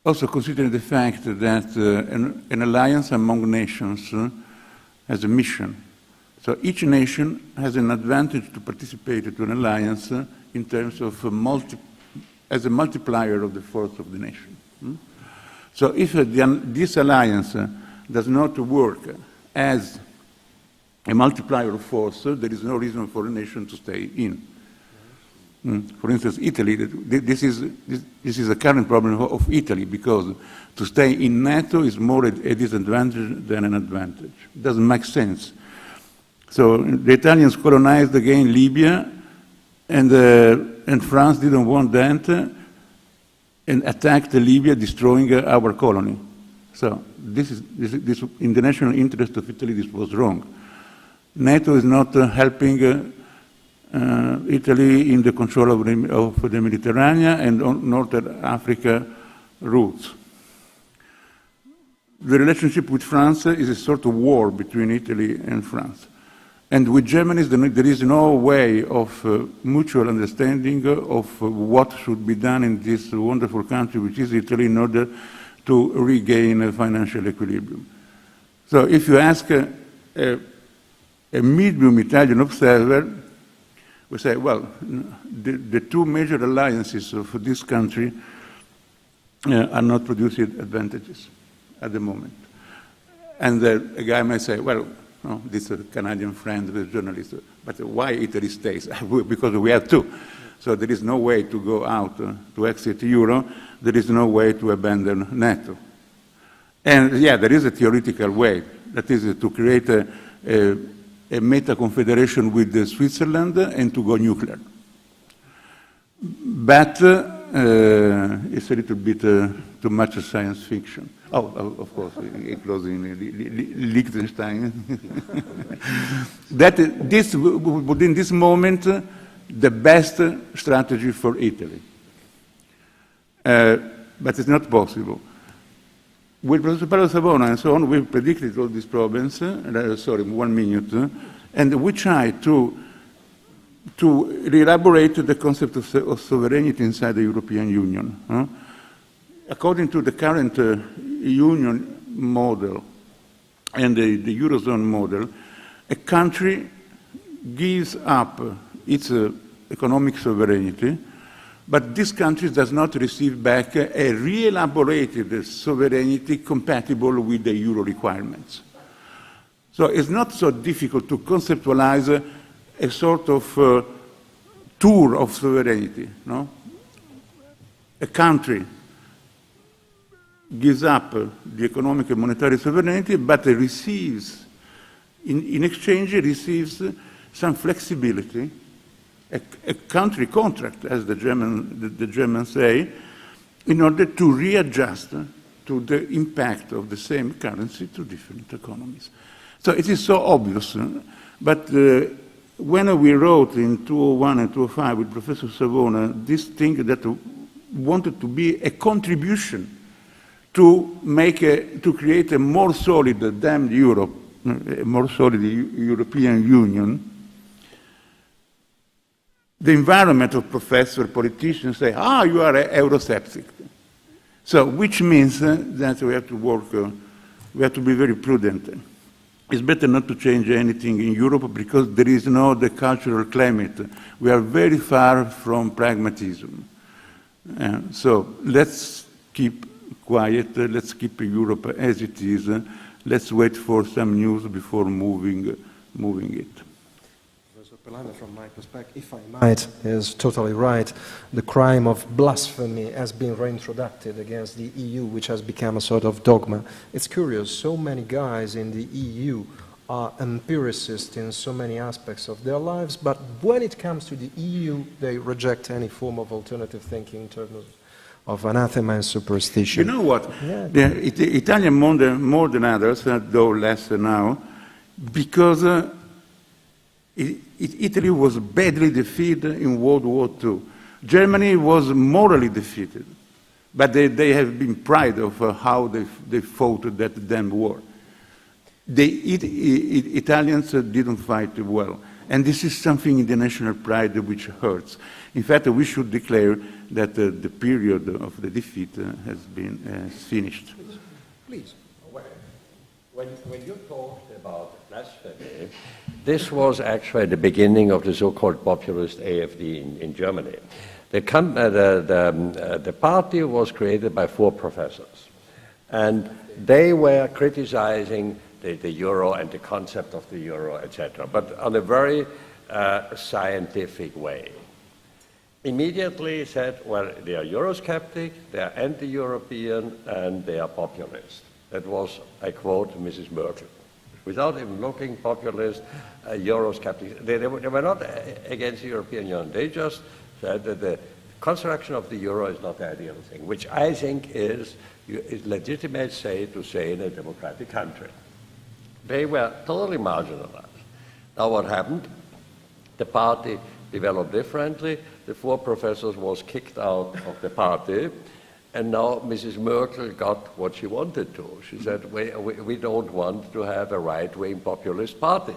Also considering the fact that an alliance among nations has a mission. So each nation has an advantage to participate to an alliance in terms of as a multiplier of the force of the nation. So if this alliance does not work as a multiplier of force, there is no reason for a nation to stay in. For instance, Italy, this is a current problem of Italy, because to stay in NATO is more a disadvantage than an advantage. It doesn't make sense. So the Italians colonized again Libya, and France didn't want that, and attacked Libya, destroying our colony. So this in the national interest of Italy, this was wrong. NATO is not helping Italy in the control of the Mediterranean and on Northern Africa routes. The relationship with France is a sort of war between Italy and France. And with Germany, there is no way of mutual understanding of what should be done in this wonderful country, which is Italy, in order to regain a financial equilibrium. So if you ask a medium Italian observer, we say, well, the two major alliances of this country are not producing advantages at the moment. And a guy might say, well, no, this is a Canadian friend, the journalist, but why Italy stays? Because we have to. So there is no way to go out, to exit Euro. There is no way to abandon NATO. And yeah, there is a theoretical way, that is to create a meta-confederation with Switzerland and to go nuclear. But it's a little bit too much science fiction. Oh, of course, including Liechtenstein. This would, in this moment, the best strategy for Italy. But it's not possible. With Professor Paolo Savona and so on, we predicted all these problems. Sorry, 1 minute. And we try to re-elaborate the concept of sovereignty inside the European Union. According to the current Union model and the Eurozone model, a country gives up its economic sovereignty, but this country does not receive back a re-elaborated sovereignty compatible with the Euro requirements. So it's not so difficult to conceptualize a sort of tour of sovereignty. No? A country gives up the economic and monetary sovereignty, but receives, in exchange, receives some flexibility, a country contract, as the Germans say, in order to readjust to the impact of the same currency to different economies. So it is so obvious, but when we wrote in 2001 and 2005 with Professor Savona this thing that wanted to be a contribution to create a more solid damned Europe, a more solid European Union, the environment of professors, politicians say, you are Eurosceptic. So, which means that we have to work, we have to be very prudent. It's better not to change anything in Europe because there is the cultural climate. We are very far from pragmatism. So let's keep quiet, let's keep Europe as it is, let's wait for some news before moving it. Professor Pelana, from my perspective, if I might, is totally right. The crime of blasphemy has been reintroduced against the EU, which has become a sort of dogma. It's curious, so many guys in the EU are empiricists in so many aspects of their lives, but when it comes to the EU, they reject any form of alternative thinking in terms of anathema and superstition. You know what? Yeah. The Italian more than others, though less now, because Italy was badly defeated in World War II. Germany was morally defeated, but they have been proud of how they fought that damn war. The Italians didn't fight well, and this is something in the national pride which hurts. In fact, we should declare that the period of the defeat has been finished. Please. When you talked about blasphemy, this was actually the beginning of the so-called populist AfD in Germany. The party was created by 4 professors, and they were criticizing the euro and the concept of the euro, etc., but on a very scientific way. Immediately said, well, they are Eurosceptic, they are anti-European, and they are populist. That was, I quote, Mrs. Merkel. Without even looking populist, Eurosceptic. They were not against the European Union. They just said that the construction of the euro is not the ideal thing, which I think is legitimate to say in a democratic country. They were totally marginalized. Now what happened? The party developed differently. The 4 professors was kicked out of the party, and now Mrs. Merkel got what she wanted to. She said, we don't want to have a right-wing populist party.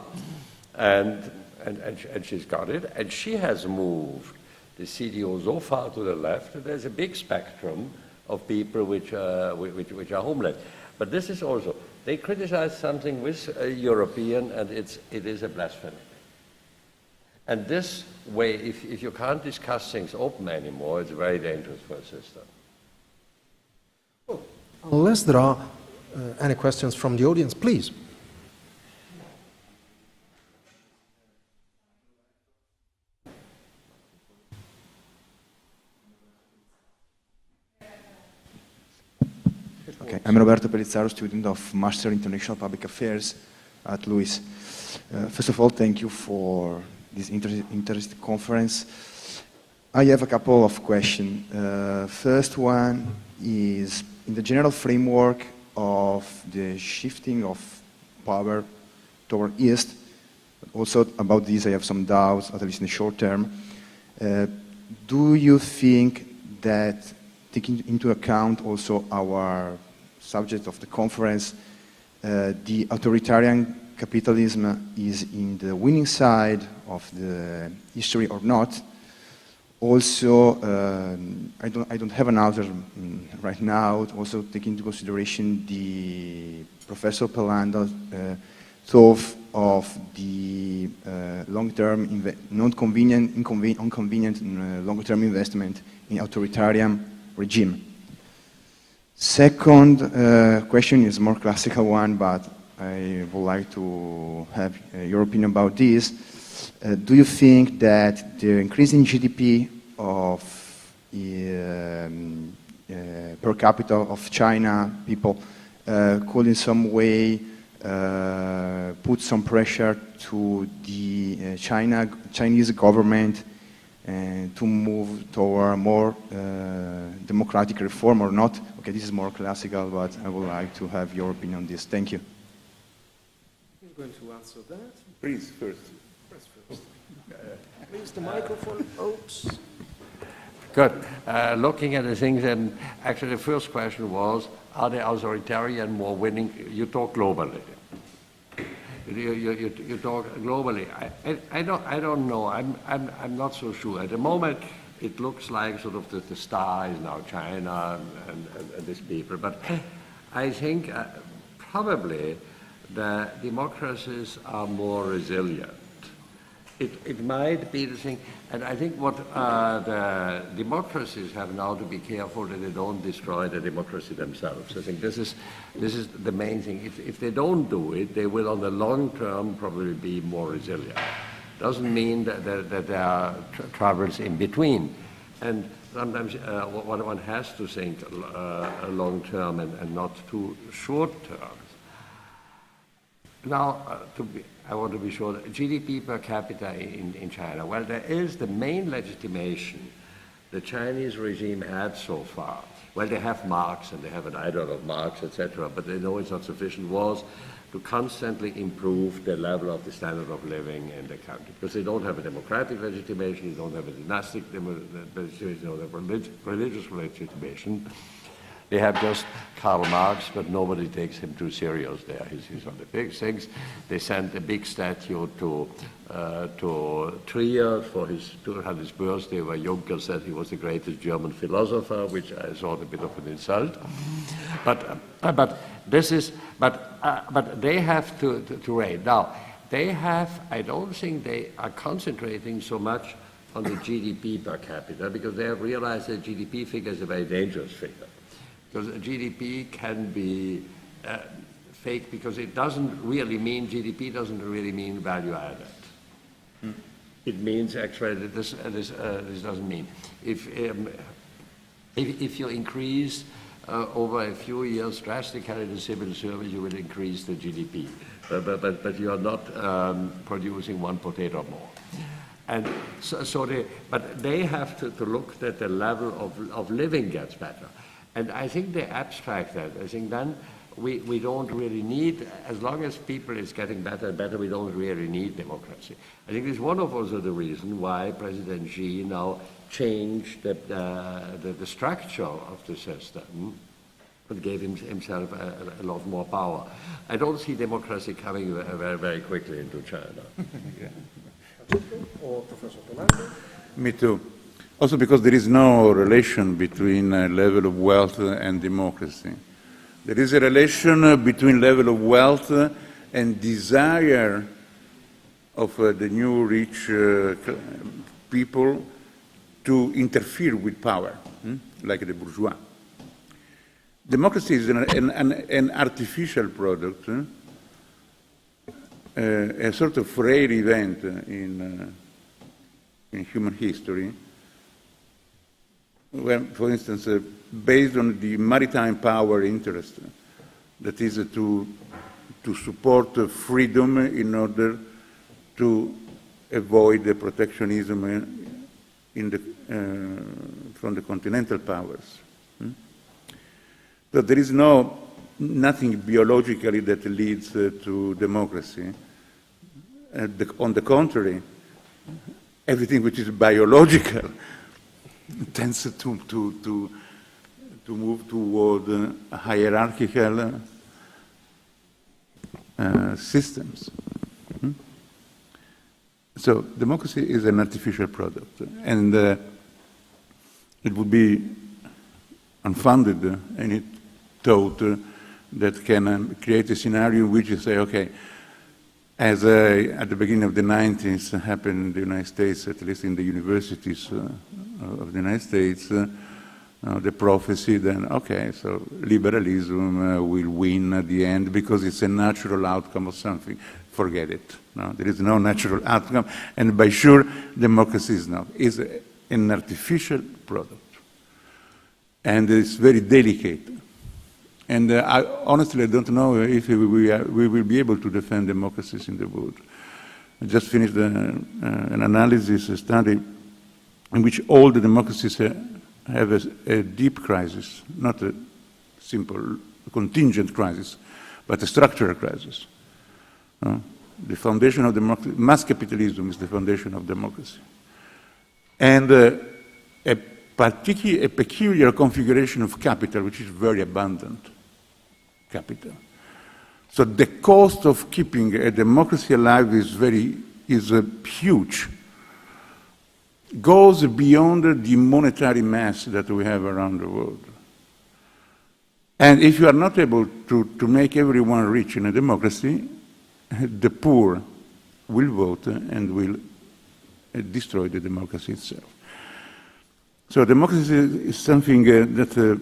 and she's got it, and she has moved the CDU so far to the left that there's a big spectrum of people which are homeless. But this is also, they criticize something with a European, and it is a blasphemy. And this way, if you can't discuss things open anymore, it's very dangerous for a system. Well, unless there are any questions from the audience, please. Okay, I'm Roberto Pellizzaro, student of Master International Public Affairs at LUIS. First of all, thank you for this interesting conference. I have a couple of questions. First one is, in the general framework of the shifting of power toward East, also about this I have some doubts, at least in the short term. Do you think that, taking into account also our subject of the conference, the authoritarian capitalism is in the winning side of the history or not? Also, I don't have an answer right now. Also, taking into consideration the Professor Pellando's thought of the long-term, inconvenient long-term investment in authoritarian regime. Second question is a more classical one, but I would like to have your opinion about this. Do you think that the increasing GDP of per capita of China people could in some way put some pressure to the Chinese government to move toward more democratic reform or not? Okay, this is more classical, but I would like to have your opinion on this. Thank you. Who's going to answer that? Please, first. Please, the microphone. Oops. Good. Looking at the things, and actually the first question was, are the authoritarian more winning? You talk globally. You talk globally. I don't know. I'm not so sure. At the moment, it looks like sort of the star is now China and these people. But I think probably the democracies are more resilient. It might be the thing, and I think what the democracies have now to be careful that they don't destroy the democracy themselves. I think this is the main thing. If they don't do it, they will on the long term probably be more resilient. Doesn't mean that there are troubles in between. And sometimes one has to think long term and not too short term. Now, I want to be sure that GDP per capita in China, well, there is the main legitimation the Chinese regime had so far. Well, they have Marx and they have an idol of Marx, etc., but they know it's not sufficient, was to constantly improve the level of the standard of living in the country. Because they don't have a democratic legitimation, they don't have a dynastic legitimation, they don't have religious legitimation. They have just Karl Marx, but nobody takes him too serious there. He's on the big things. They sent a big statue to Trier for his 200th birthday, where Juncker said he was the greatest German philosopher, which I thought a bit of an insult. But they have to reign. Now, they have, I don't think they are concentrating so much on the GDP per capita, because they have realized that GDP figure is a very dangerous figure. Because GDP can be fake, because it doesn't really mean, GDP doesn't really mean value added. It means actually that this doesn't mean. If you increase over a few years drastically the civil service, you will increase the GDP. But you are not producing one potato more. And but they have to look that the level of living gets better. And I think they abstract that. I think then we don't really need, as long as people is getting better and better, we don't really need democracy. I think it's one of also the reasons why President Xi now changed the structure of the system but gave himself a lot more power. I don't see democracy coming very, very quickly into China. Or Professor Tonando? Me too. Also because there is no relation between level of wealth and democracy. There is a relation between level of wealth and desire of the new rich people to interfere with power, like the bourgeois. Democracy is an artificial product, a sort of rare event in human history, where, for instance, based on the maritime power interest, that is to support freedom in order to avoid the protectionism from the continental powers. So there is nothing biologically that leads to democracy. On the contrary, everything which is biological tends to move toward hierarchical systems. So democracy is an artificial product, and it would be unfounded any thought that can create a scenario in which you say, okay, as at the beginning of the 90s happened in the United States, at least in the universities of the United States, the prophecy then, okay, so liberalism will win at the end because it's a natural outcome of something. Forget it. No, there is no natural outcome, and by sure, democracy is not. It's an artificial product. And it's very delicate. And I honestly don't know if we will be able to defend democracies in the world. I just finished an analysis, a study, in which all the democracies have a deep crisis, not a simple contingent crisis, but a structural crisis. The foundation of democracy, mass capitalism is the foundation of democracy. And a peculiar configuration of capital, which is very abundant capital. So the cost of keeping a democracy alive is huge. Goes beyond the monetary mass that we have around the world. And if you are not able to make everyone rich in a democracy, the poor will vote and will destroy the democracy itself. So democracy is something that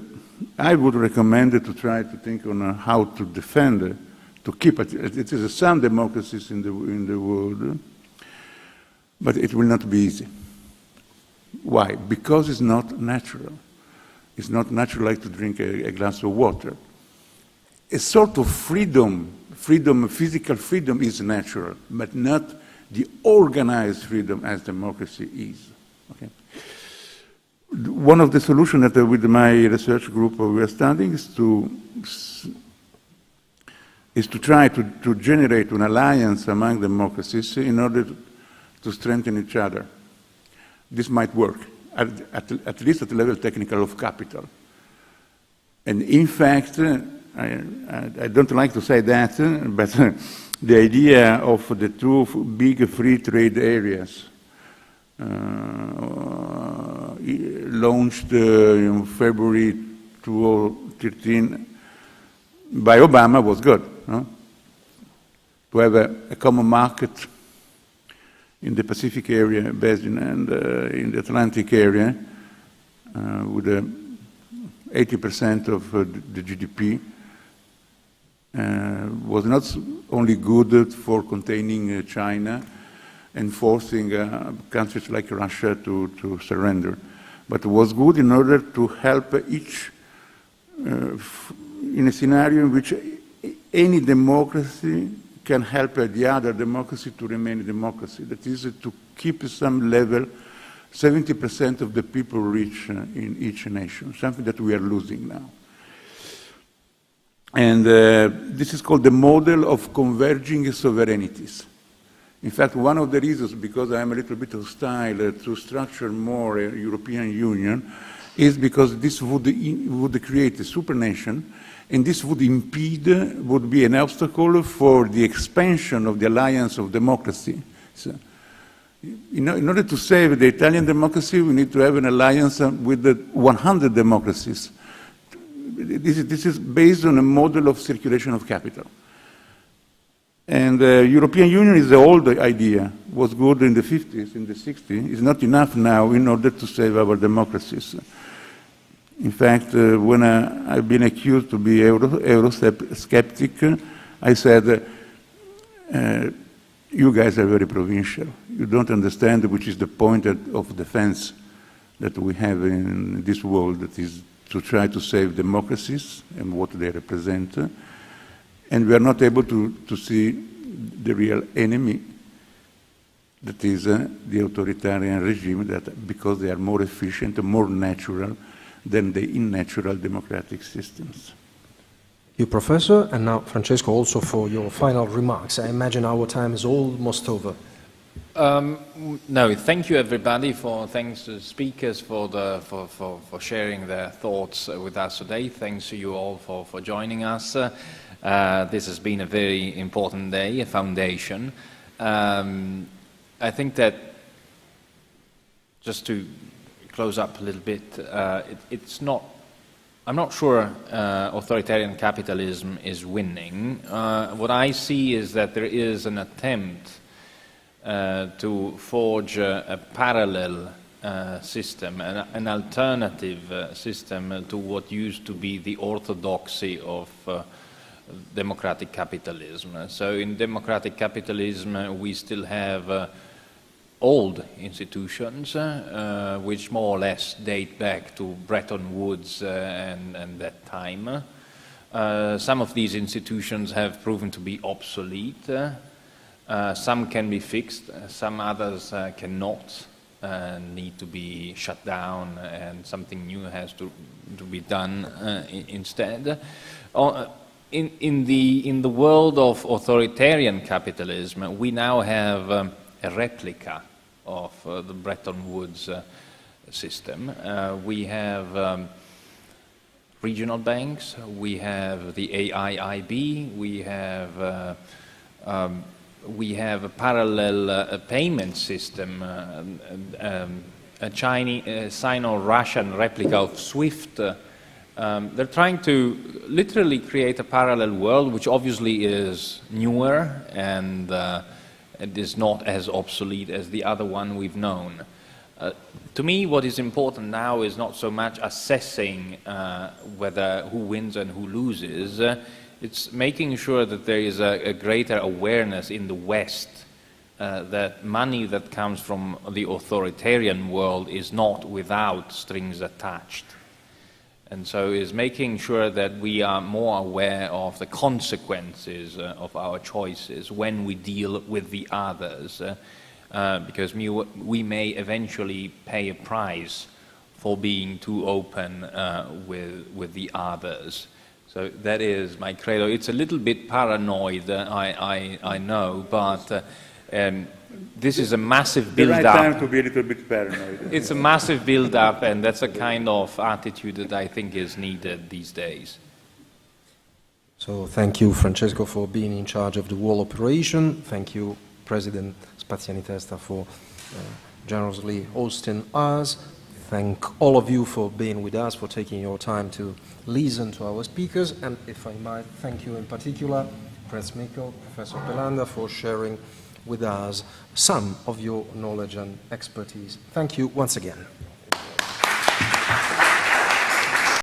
I would recommend to try to think on how to defend, to keep it. It is some democracies in the world, but it will not be easy. Why? Because it's not natural. It's not natural like to drink a glass of water. A sort of freedom, physical freedom is natural, but not the organized freedom as democracy is. Okay? One of the solutions that with my research group we are studying is to try to generate an alliance among democracies in order to strengthen each other. This might work, at least at the level technical of capital. And in fact, I don't like to say that, but the idea of the two big free trade areas launched in February 2013 by Obama was good. No? To have a common market in the Pacific area basin and in the Atlantic area with 80% of the GDP was not only good for containing China and forcing countries like Russia to surrender, but was good in order to help each in a scenario in which any democracy can help the other democracy to remain a democracy. That is to keep some level, 70% of the people rich in each nation, something that we are losing now. And this is called the model of converging sovereignties. In fact, one of the reasons, because I am a little bit hostile to structure more a European Union, is because this would create a supernation, and this would impede, would be an obstacle for the expansion of the alliance of democracy. So, in order to save the Italian democracy, we need to have an alliance with the 100 democracies. This is based on a model of circulation of capital. And the European Union is the old idea, was good in the 50s, in the 60s. It's not enough now in order to save our democracies. In fact, when I've been accused to be Eurosceptic, I said, you guys are very provincial. You don't understand which is the point of defense that we have in this world, that is to try to save democracies and what they represent. And we are not able to see the real enemy, that is the authoritarian regime, that because they are more efficient and more natural than the unnatural democratic systems. You, Professor, and now Francesco, also for your final remarks. I imagine our time is almost over. No, thank you everybody. Thanks to the speakers for sharing their thoughts with us today. Thanks to you all for joining us. This has been a very important day, a foundation. I think that, just to close up a little bit, I'm not sure authoritarian capitalism is winning. What I see is that there is an attempt to forge a parallel system, an alternative system to what used to be the orthodoxy of democratic capitalism. So in democratic capitalism we still have old institutions which more or less date back to Bretton Woods and that time. Some of these institutions have proven to be obsolete. Some can be fixed, some others cannot, need to be shut down, and something new has to be done instead. In the world of authoritarian capitalism, we now have a replica of the Bretton Woods system. We have regional banks, we have the AIIB, we have a parallel payment system, a Chinese, Sino-Russian replica of SWIFT. They're trying to literally create a parallel world, which obviously is newer and it is not as obsolete as the other one we've known. To me, what is important now is not so much assessing who wins and who loses. It's making sure that there is a greater awareness in the West that money that comes from the authoritarian world is not without strings attached. And so is making sure that we are more aware of the consequences of our choices when we deal with the others, because we may eventually pay a price for being too open with the others. So that is my credo. It's a little bit paranoid, I know, but this is a massive build-up. The right time to be a little bit paranoid. It's a massive build-up, and that's a kind of attitude that I think is needed these days. So thank you, Francesco, for being in charge of the whole operation. Thank you, President Spaziani Testa, for generously hosting us. Thank all of you for being with us, for taking your time to listen to our speakers. And if I might, thank you in particular, Prince Mikkel, Professor Pelanda, for sharing with us some of your knowledge and expertise. Thank you once again.